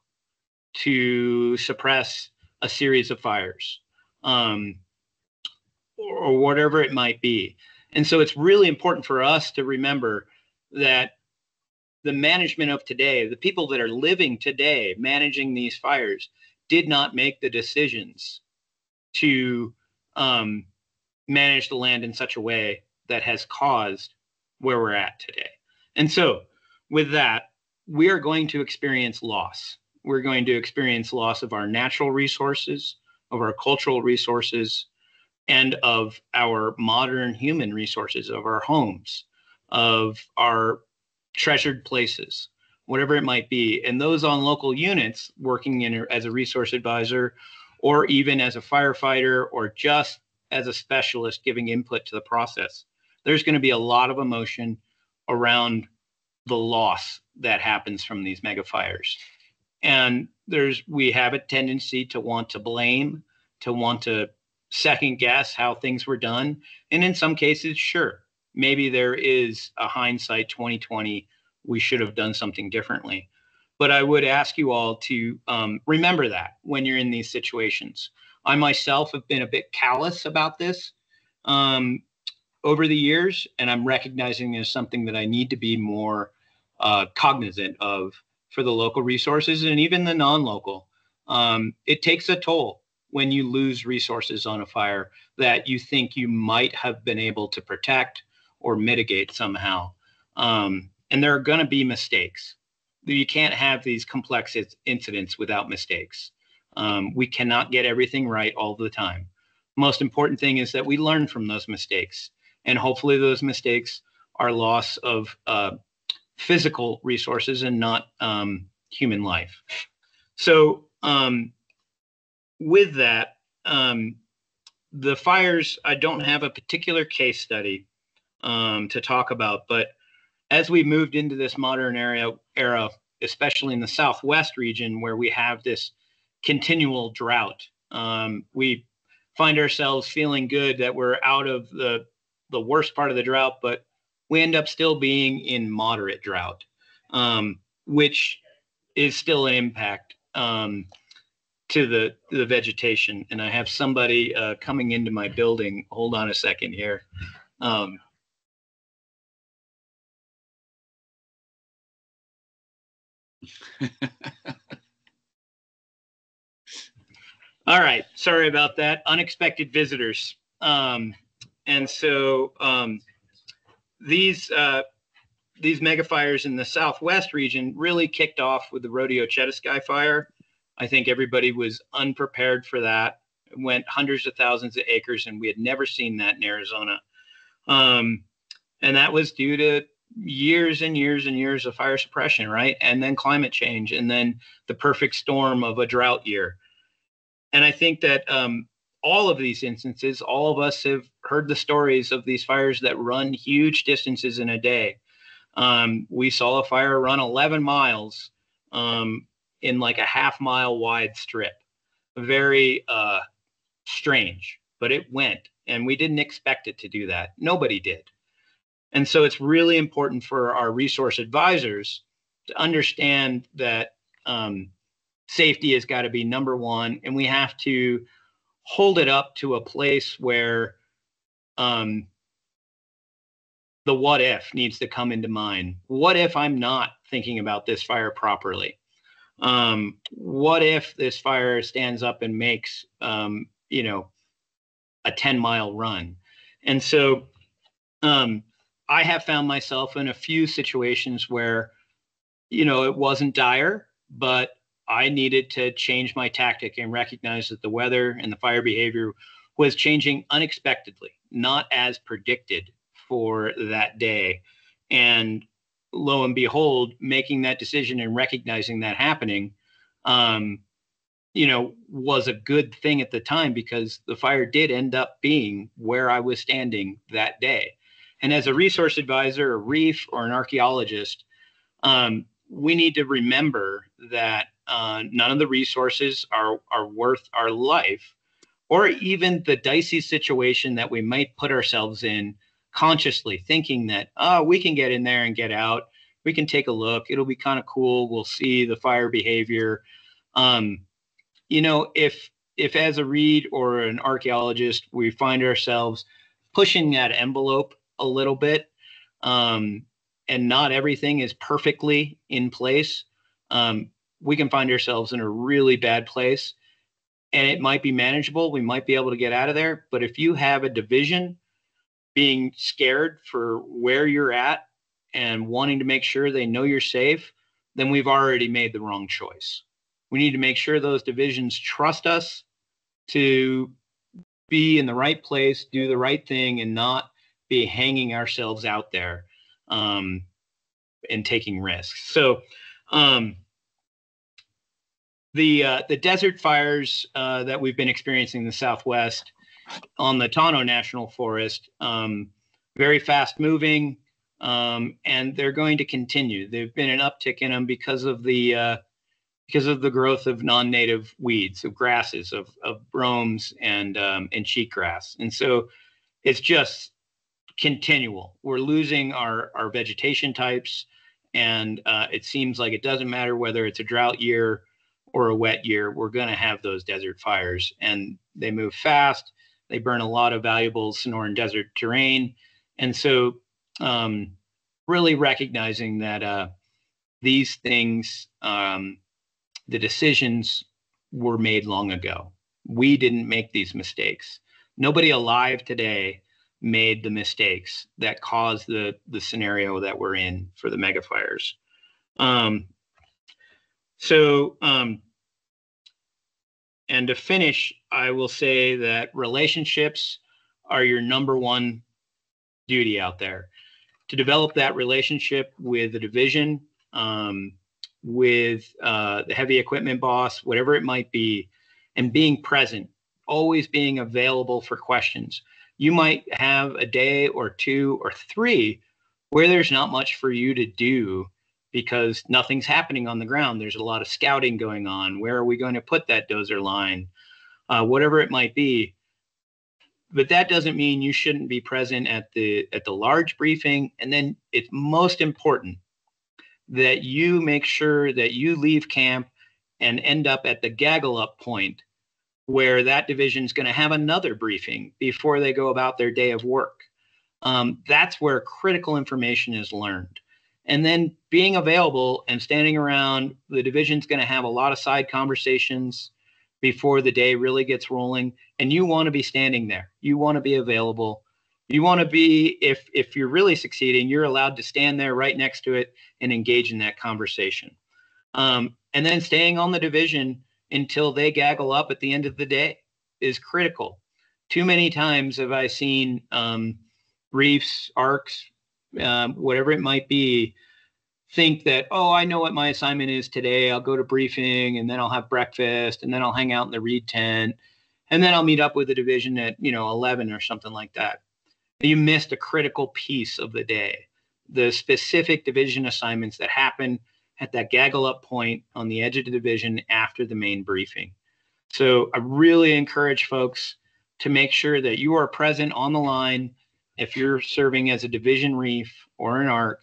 to suppress a series of fires, or whatever it might be. And so it's really important for us to remember that the management of today, the people that are living today managing these fires, did not make the decisions to manage the land in such a way that has caused where we're at today. And so with that, we are going to experience loss. We're going to experience loss of our natural resources, of our cultural resources, and of our modern human resources, of our homes, of our treasured places, whatever it might be. And those on local units working as a resource advisor, or even as a firefighter, or just as a specialist giving input to the process, there's going to be a lot of emotion around the loss that happens from these megafires. And we have a tendency to want to blame, to want to second guess how things were done. And in some cases, sure, maybe there is a hindsight 2020, we should have done something differently. But I would ask you all to remember that when you're in these situations. I myself have been a bit callous about this over the years, and I'm recognizing it as something that I need to be more cognizant of for the local resources and even the non-local. It takes a toll when you lose resources on a fire that you think you might have been able to protect or mitigate somehow. And there are going to be mistakes. You can't have these complex incidents without mistakes. We cannot get everything right all the time. Most important thing is that we learn from those mistakes. And hopefully those mistakes are loss of physical resources and not human life. So with that, the fires, I don't have a particular case study to talk about, but as we moved into this modern era, especially in the Southwest region where we have this continual drought, we find ourselves feeling good that we're out of the worst part of the drought, but we end up still being in moderate drought, which is still an impact to the vegetation. And I have somebody coming into my building. Hold on a second here. All right, sorry about that. Unexpected visitors. And so these megafires in the Southwest region really kicked off with the Rodeo Chetasky fire. I think everybody was unprepared for that. It went hundreds of thousands of acres, and we had never seen that in Arizona. And that was due to years and years and years of fire suppression, right? And then climate change, and then the perfect storm of a drought year. And I think that all of these instances, all of us have heard the stories of these fires that run huge distances in a day. We saw a fire run 11 miles in like a half-mile wide strip. Very strange, but it went, and we didn't expect it to do that. Nobody did. And so it's really important for our resource advisors to understand that safety has got to be number one, and we have to hold it up to a place where the what if needs to come into mind. What if I'm not thinking about this fire properly? What if this fire stands up and makes, a 10-mile run? And so I have found myself in a few situations where, it wasn't dire, but I needed to change my tactic and recognize that the weather and the fire behavior was changing unexpectedly, not as predicted for that day. And lo and behold, making that decision and recognizing that happening, was a good thing at the time, because the fire did end up being where I was standing that day. And as a resource advisor, a reef, or an archaeologist, we need to remember that none of the resources are worth our life, or even the dicey situation that we might put ourselves in consciously, thinking that, we can get in there and get out. We can take a look. It'll be kind of cool. We'll see the fire behavior. If as a reed or an archaeologist, we find ourselves pushing that envelope a little bit, and not everything is perfectly in place, we can find ourselves in a really bad place, and it might be manageable. We might be able to get out of there. But if you have a division being scared for where you're at and wanting to make sure they know you're safe, then we've already made the wrong choice. We need to make sure those divisions trust us to be in the right place, do the right thing, and not be hanging ourselves out there and taking risks. So the desert fires that we've been experiencing in the Southwest on the Tano National Forest, very fast moving, and they're going to continue. There've been an uptick in them because of the growth of non-native weeds, of grasses, of bromes and cheatgrass. And so it's just continual. We're losing our vegetation types, and it seems like it doesn't matter whether it's a drought year or a wet year, we're going to have those desert fires, and they move fast. They burn a lot of valuable Sonoran desert terrain. And so really recognizing that these things, the decisions were made long ago. We didn't make these mistakes. Nobody alive today made the mistakes that caused the scenario that we're in for the megafires. And to finish, I will say that relationships are your number one duty out there. To develop that relationship with the division, with the heavy equipment boss, whatever it might be, and being present, always being available for questions. You might have a day or two or three where there's not much for you to do because nothing's happening on the ground. There's a lot of scouting going on. Where are we going to put that dozer line? Whatever it might be. But that doesn't mean you shouldn't be present at the large briefing. And then it's most important that you make sure that you leave camp and end up at the gaggle up point where that division is going to have another briefing before they go about their day of work. That's where critical information is learned. And then being available and standing around, the division's going to have a lot of side conversations before the day really gets rolling. And you want to be standing there. You want to be available. You want to be, if you're really succeeding, you're allowed to stand there right next to it and engage in that conversation. And then staying on the division until they gaggle up at the end of the day is critical. Too many times have I seen reefs, arcs, whatever it might be, think that, oh, I know what my assignment is today. I'll go to briefing and then I'll have breakfast and then I'll hang out in the read tent and then I'll meet up with the division at, 11 or something like that. You missed a critical piece of the day, the specific division assignments that happen at that gaggle up point on the edge of the division after the main briefing. So I really encourage folks to make sure that you are present on the line if you're serving as a division reef or an ARC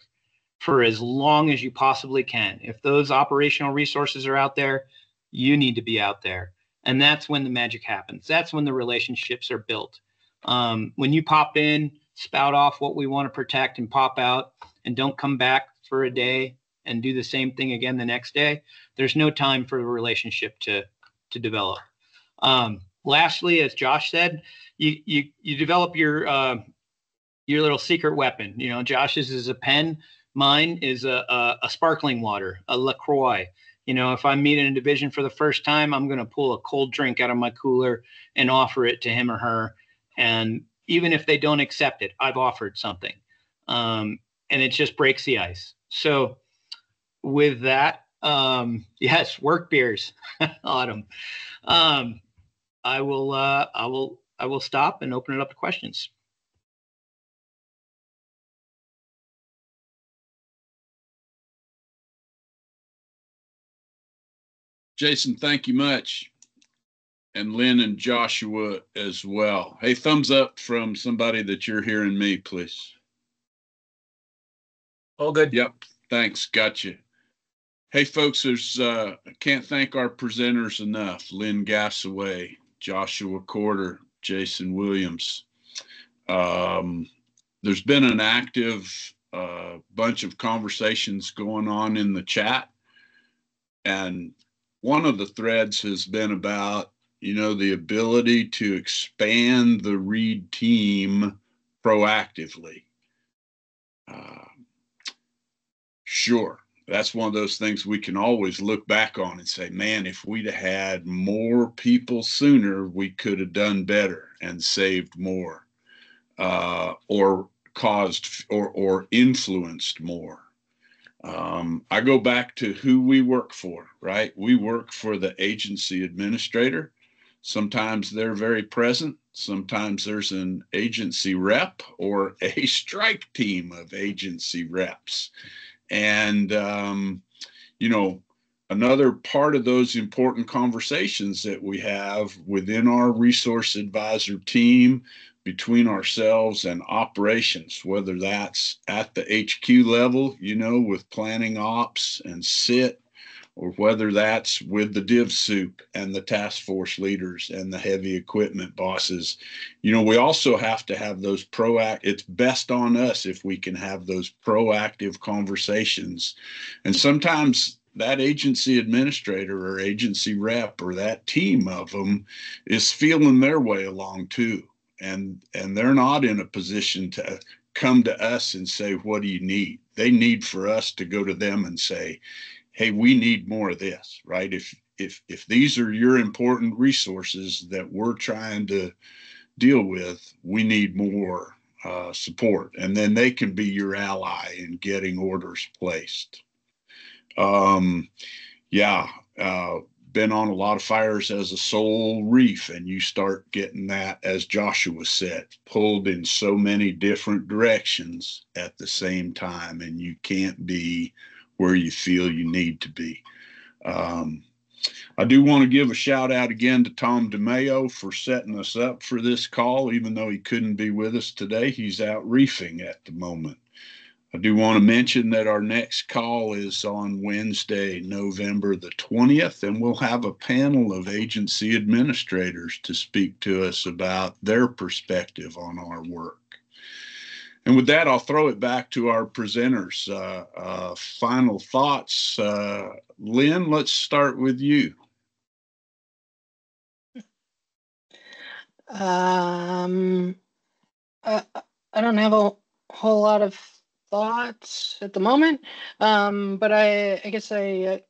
for as long as you possibly can. If those operational resources are out there, you need to be out there. And that's when the magic happens. That's when the relationships are built. When you pop in, spout off what we want to protect and pop out and don't come back for a day and do the same thing again the next day, there's no time for a relationship to develop. Lastly, as Josh said, you develop your little secret weapon. Josh's is a pen. Mine is a sparkling water, a LaCroix. If I'm meeting a division for the first time, I'm going to pull a cold drink out of my cooler and offer it to him or her. And even if they don't accept it, I've offered something. And it just breaks the ice. So with that, yes, work beers, Autumn. I will stop and open it up to questions. Jason, thank you much. And Lynn and Joshua as well. Hey, thumbs up from somebody that you're hearing me, please. All good. Yep. Thanks. Gotcha. Hey, folks, I can't thank our presenters enough. Lynn Gassaway, Joshua Corder, Jason Williams. There's been an active bunch of conversations going on in the chat. And one of the threads has been about, the ability to expand the read team proactively. Sure, that's one of those things we can always look back on and say, man, if we'd have had more people sooner, we could have done better and saved more, or caused or influenced more. I go back to who we work for, right? We work for the agency administrator. Sometimes they're very present. Sometimes there's an agency rep or a strike team of agency reps. And, another part of those important conversations that we have within our resource advisor team, between ourselves and operations, whether that's at the HQ level, with planning ops and SIT, or whether that's with the div soup and the task force leaders and the heavy equipment bosses. We also have to have those it's best on us if we can have those proactive conversations. And sometimes that agency administrator or agency rep or that team of them is feeling their way along too. And they're not in a position to come to us and say, what do you need? They need for us to go to them and say, hey, we need more of this, right? If these are your important resources that we're trying to deal with, we need more support. And then they can be your ally in getting orders placed. Been on a lot of fires as a sole reef, and you start getting that, as Joshua said, pulled in so many different directions at the same time, and you can't be where you feel you need to be. I do want to give a shout out again to Tom DeMayo for setting us up for this call. Even though he couldn't be with us today, he's out reefing at the moment. I do want to mention that our next call is on Wednesday, November the 20th, and we'll have a panel of agency administrators to speak to us about their perspective on our work. And with that, I'll throw it back to our presenters. Final thoughts. Lynn, let's start with you. I don't have a whole lot of thoughts at the moment, but I guess I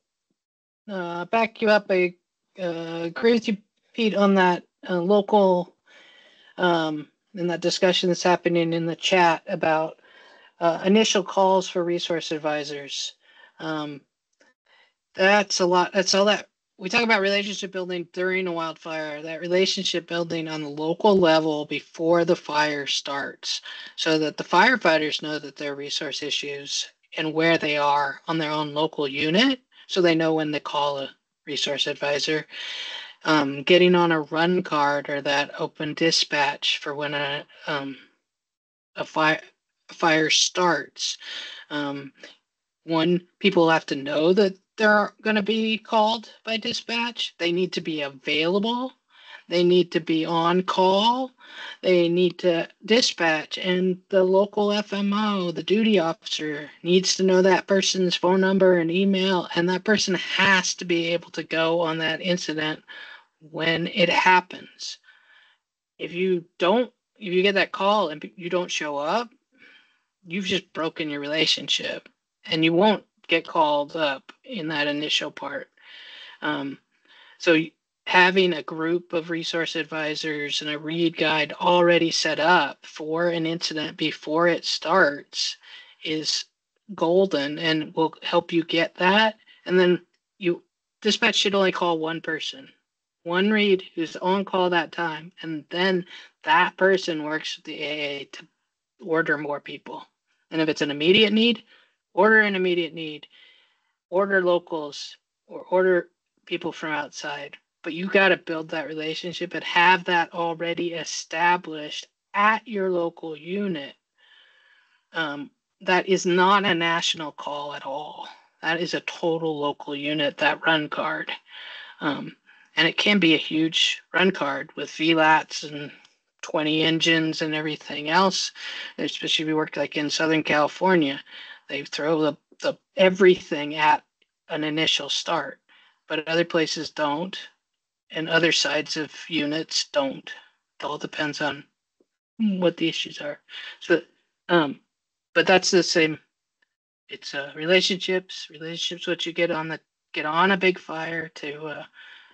back you up. I agree with you, Pete, on that local in that discussion that's happening in the chat about Initial calls for resource advisors. That's a lot. That's all that we talk about relationship building during a wildfire, that relationship building on the local level before the fire starts, so that the firefighters know that there are resource issues and where they are on their own local unit, so they know when to call a resource advisor. Getting on a run card or that open dispatch for when a fire starts. One, people have to know that they're going to be called by dispatch. They need to be available. They need to be on call. They need to dispatch. And the local FMO, the duty officer, needs to know that person's phone number and email. And that person has to be able to go on that incident when it happens. If you get that call and you don't show up, you've just broken your relationship. And you won't get called up in that initial part. So having a group of resource advisors and a read guide already set up for an incident before it starts is golden and will help you get that. And then dispatch should only call one person, one read who's on call that time. And then that person works with the AA to order more people. And if it's an immediate need, order an immediate need, order locals, or order people from outside. But you got to build that relationship and have that already established at your local unit. That is not a national call at all. That is a total local unit, that run card. And it can be a huge run card with VLATs and 20 engines and everything else, especially if you work like in Southern California. They throw the everything at an initial start, but other places don't, and other sides of units don't. It all depends on what the issues are. So, but that's the same. It's relationships. What you get on a big fire to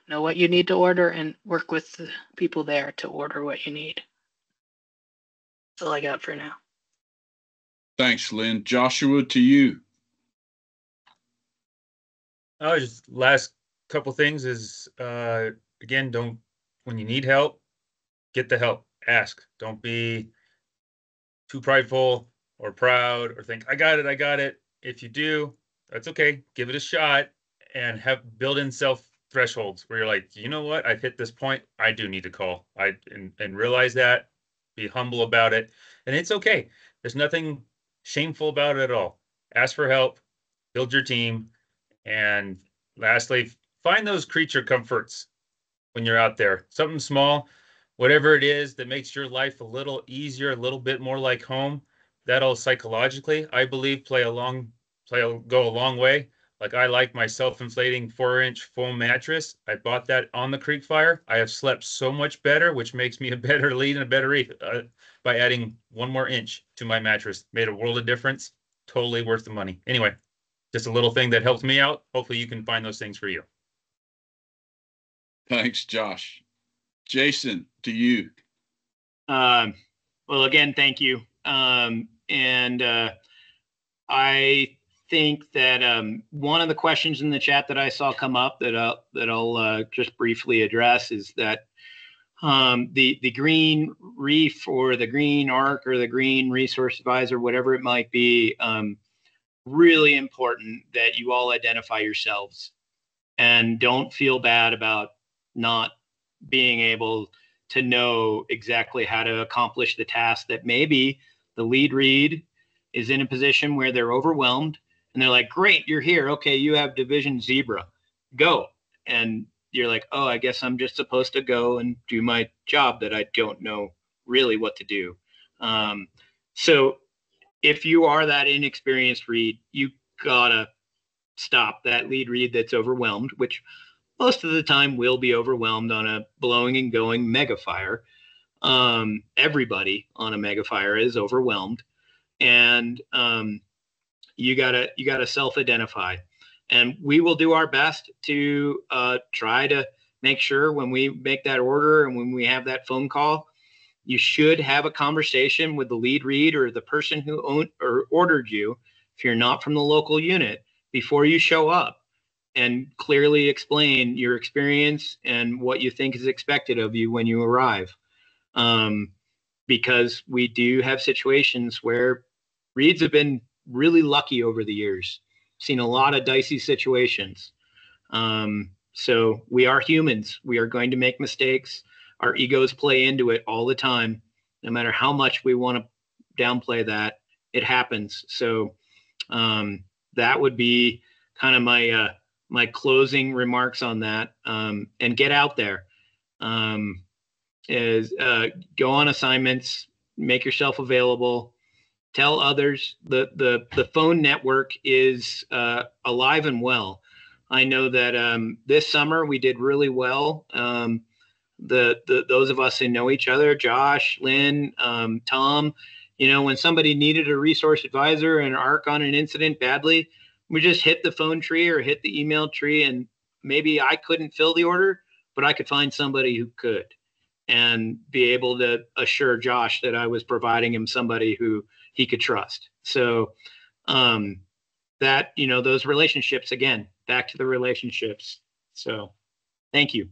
know what you need to order and work with the people there to order what you need. That's all I got for now. Thanks, Lynn. Joshua, to you. Just last couple things is, again, when you need help, get the help. Ask. Don't be too prideful or proud or think, I got it. If you do, that's okay. Give it a shot and build in self thresholds where you're like, you know what? I've hit this point. I do need to call. And realize that, be humble about it. And it's okay. There's nothing shameful about it at all. Ask for help, build your team. And lastly, find those creature comforts when you're out there. Something small, whatever it is that makes your life a little easier, a little bit more like home. That'll psychologically, I believe, go a long way. Like I like my self-inflating 4-inch foam mattress. I bought that on the creek fire. I have slept so much better, which makes me a better lead and a better reef by adding 1 more inch to my mattress. Made a world of difference. Totally worth the money. Anyway, just a little thing that helps me out. Hopefully you can find those things for you. Thanks, Josh. Jason, to you. Well, again, thank you. I think that one of the questions in the chat that I saw come up that I'll just briefly address is that the green reef or the green arc or the green resource advisor, whatever it might be, really important that you all identify yourselves and don't feel bad about not being able to know exactly how to accomplish the task that maybe the lead read is in a position where they're overwhelmed and they're like, great, you're here. Okay, you have division zebra, go. And you're like, oh, I guess I'm just supposed to go and do my job that I don't know really what to do. So if you are that inexperienced read, you gotta stop that lead read that's overwhelmed, which most of the time will be overwhelmed on a blowing and going mega fire. Everybody on a mega fire is overwhelmed, and you gotta self-identify. And we will do our best to try to make sure when we make that order and when we have that phone call You should have a conversation with the lead read or the person who owned or ordered you, if you're not from the local unit, before you show up, and clearly explain your experience and what you think is expected of you when you arrive. Because we do have situations where reads have been really lucky over the years. Seen a lot of dicey situations. So we are humans. We are going to make mistakes. Our egos play into it all the time. No matter how much we want to downplay that, it happens. So that would be kind of my closing remarks on that. And get out there. Is go on assignments, make yourself available, tell others. The phone network is alive and well. I know that this summer we did really well. Those of us who know each other, Josh, Lynn, Tom, when somebody needed a resource advisor and ARC on an incident badly, we just hit the phone tree or hit the email tree, and maybe I couldn't fill the order, but I could find somebody who could, and be able to assure Josh that I was providing him somebody who he could trust. So that, those relationships, again, back to the relationships. So thank you.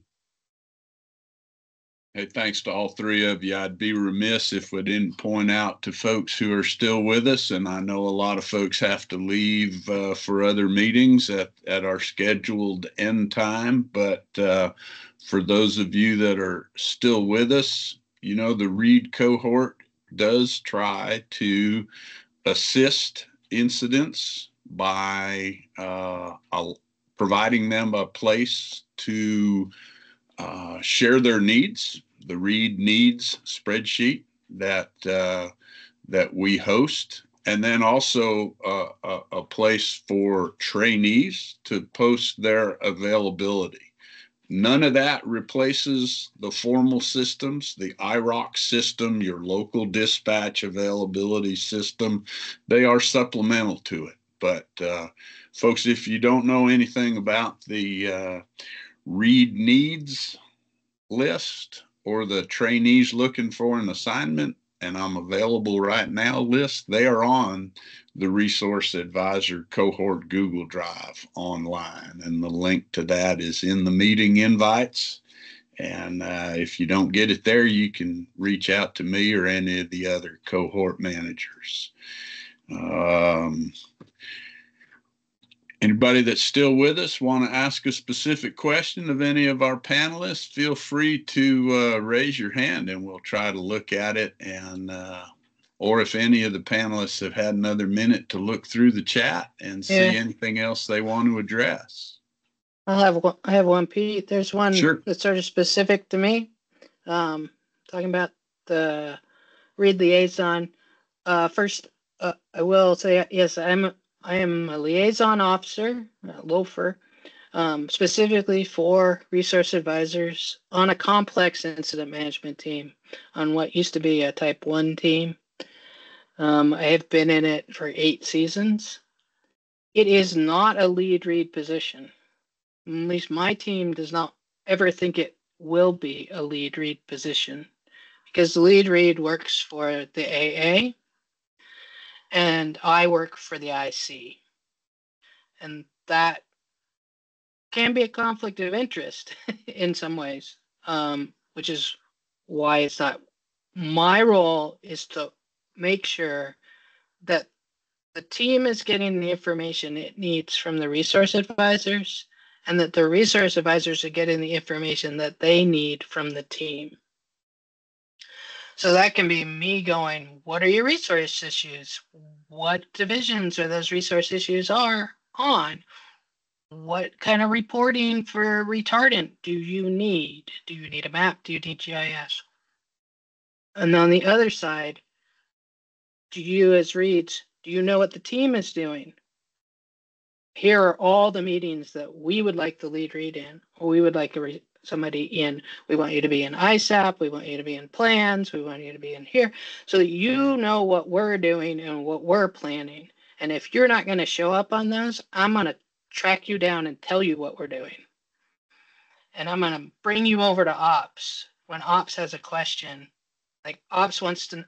Hey, thanks to all three of you. I'd be remiss if we didn't point out to folks who are still with us, and I know a lot of folks have to leave for other meetings at our scheduled end time, but for those of you that are still with us, the READ cohort does try to assist incidents by providing them a place to share their needs. The READ needs spreadsheet that we host, and then also a place for trainees to post their availability. None of that replaces the formal systems, the IROC system, your local dispatch availability system. They are supplemental to it. But folks, if you don't know anything about the READ needs list or the trainees looking for an assignment and I'm available right now list, they are on the Resource Advisor Cohort Google Drive online, and the link to that is in the meeting invites. And if you don't get it there, you can reach out to me or any of the other cohort managers. Anybody that's still with us want to ask a specific question of any of our panelists, feel free to raise your hand and we'll try to look at it. And or if any of the panelists have had another minute to look through the chat and see anything else they want to address. I have one, Pete. There's one that's sort of specific to me. Talking about the READ liaison. First, I will say, yes, I am a liaison officer, LOFR, specifically for resource advisors on a complex incident management team on what used to be a type 1 team. I have been in it for 8 seasons. It is not a lead read position. At least my team does not ever think it will be a lead read position, because the lead read works for the AA and I work for the IC. And that can be a conflict of interest in some ways, which is why it's not. My role is to make sure that the team is getting the information it needs from the resource advisors, and that the resource advisors are getting the information that they need from the team. So that can be me going, what are your resource issues? What divisions are those resource issues are on? What kind of reporting for retardant do you need? Do you need a map? Do you need GIS? And on the other side, do you as reads, do you know what the team is doing? Here are all the meetings that we would like the lead read in, or we would like somebody in. We want you to be in ISAP. We want you to be in plans. We want you to be in here, so that you know what we're doing and what we're planning. And if you're not going to show up on those, I'm going to track you down and tell you what we're doing. And I'm going to bring you over to ops when ops has a question Like ops wants to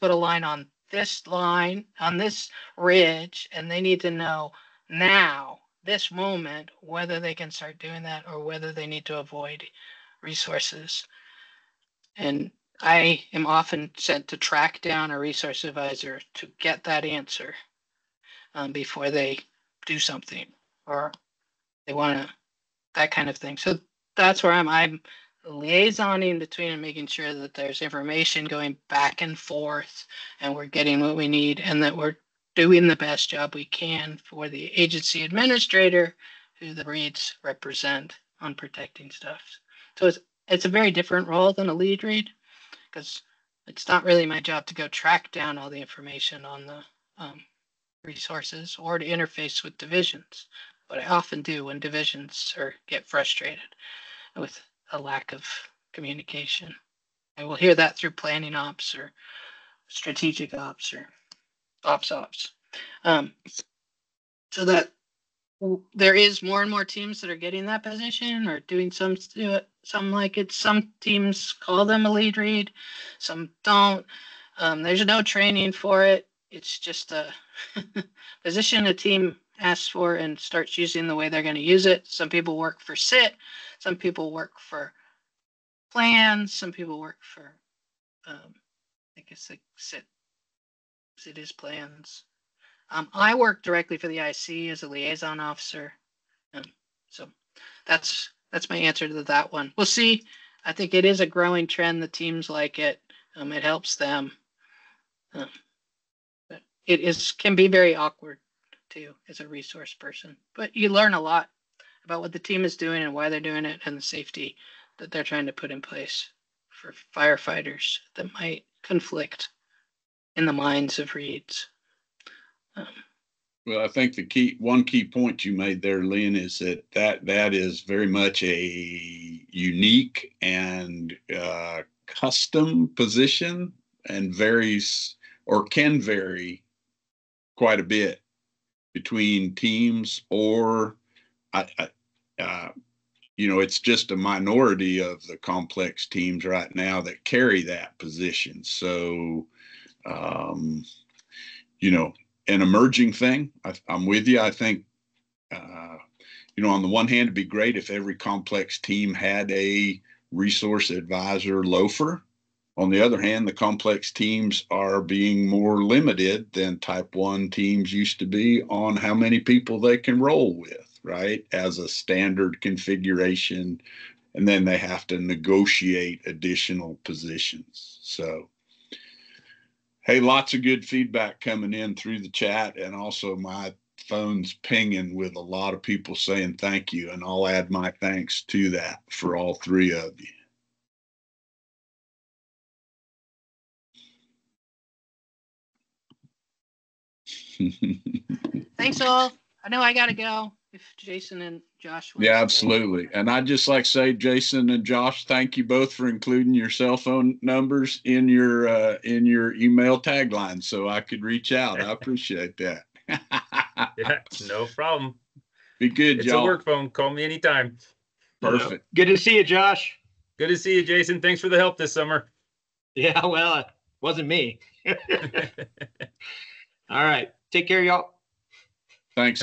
put a line on this ridge, and they need to know now, this moment, whether they can start doing that or whether they need to avoid resources. And I am often sent to track down a resource advisor to get that answer before they do something or they want to, that kind of thing. So that's where I'm liaisoning between and making sure that there's information going back and forth and we're getting what we need and that we're doing the best job we can for the agency administrator who the reads represent on protecting stuff. So it's a very different role than a lead read, because it's not really my job to go track down all the information on the resources or to interface with divisions. But I often do when divisions get frustrated with a lack of communication. I will hear that through planning ops or strategic ops or ops. So that there is more and more teams that are getting that position or doing some like it. Some teams call them a lead read, some don't. There's no training for it. It's just a position a team asks for and starts using the way they're going to use it. Some people work for SIT, some people work for plans, some people work for I guess like SIT is plans. I work directly for the IC as a liaison officer. So that's my answer to that one. We'll see. I think it is a growing trend. The teams like it. It helps them. But it can be very awkward too as a resource person. But you learn a lot about what the team is doing and why they're doing it and the safety that they're trying to put in place for firefighters that might conflict in the minds of reads. Well, I think one key point you made there, Lynn, is that is very much a unique and custom position, and varies or can vary quite a bit between teams, or it's just a minority of the complex teams right now that carry that position. So, an emerging thing. I'm with you. I think, on the one hand, it'd be great if every complex team had a resource advisor loafer. On the other hand, the complex teams are being more limited than type 1 teams used to be on how many people they can roll with, right? As a standard configuration. And then they have to negotiate additional positions. So, hey, lots of good feedback coming in through the chat, and also my phone's pinging with a lot of people saying thank you, and I'll add my thanks to that for all three of you. Thanks all. I know I got to go. If Jason and Josh. Yeah, absolutely. And I'd just like to say, Jason and Josh, thank you both for including your cell phone numbers in your email tagline so I could reach out. I appreciate that. Yeah, no problem. Be good, it's y'all. A work phone. Call me anytime. Perfect. Good to see you, Josh. Good to see you, Jason. Thanks for the help this summer. Yeah, well, it wasn't me. All right. Take care, y'all. Thanks,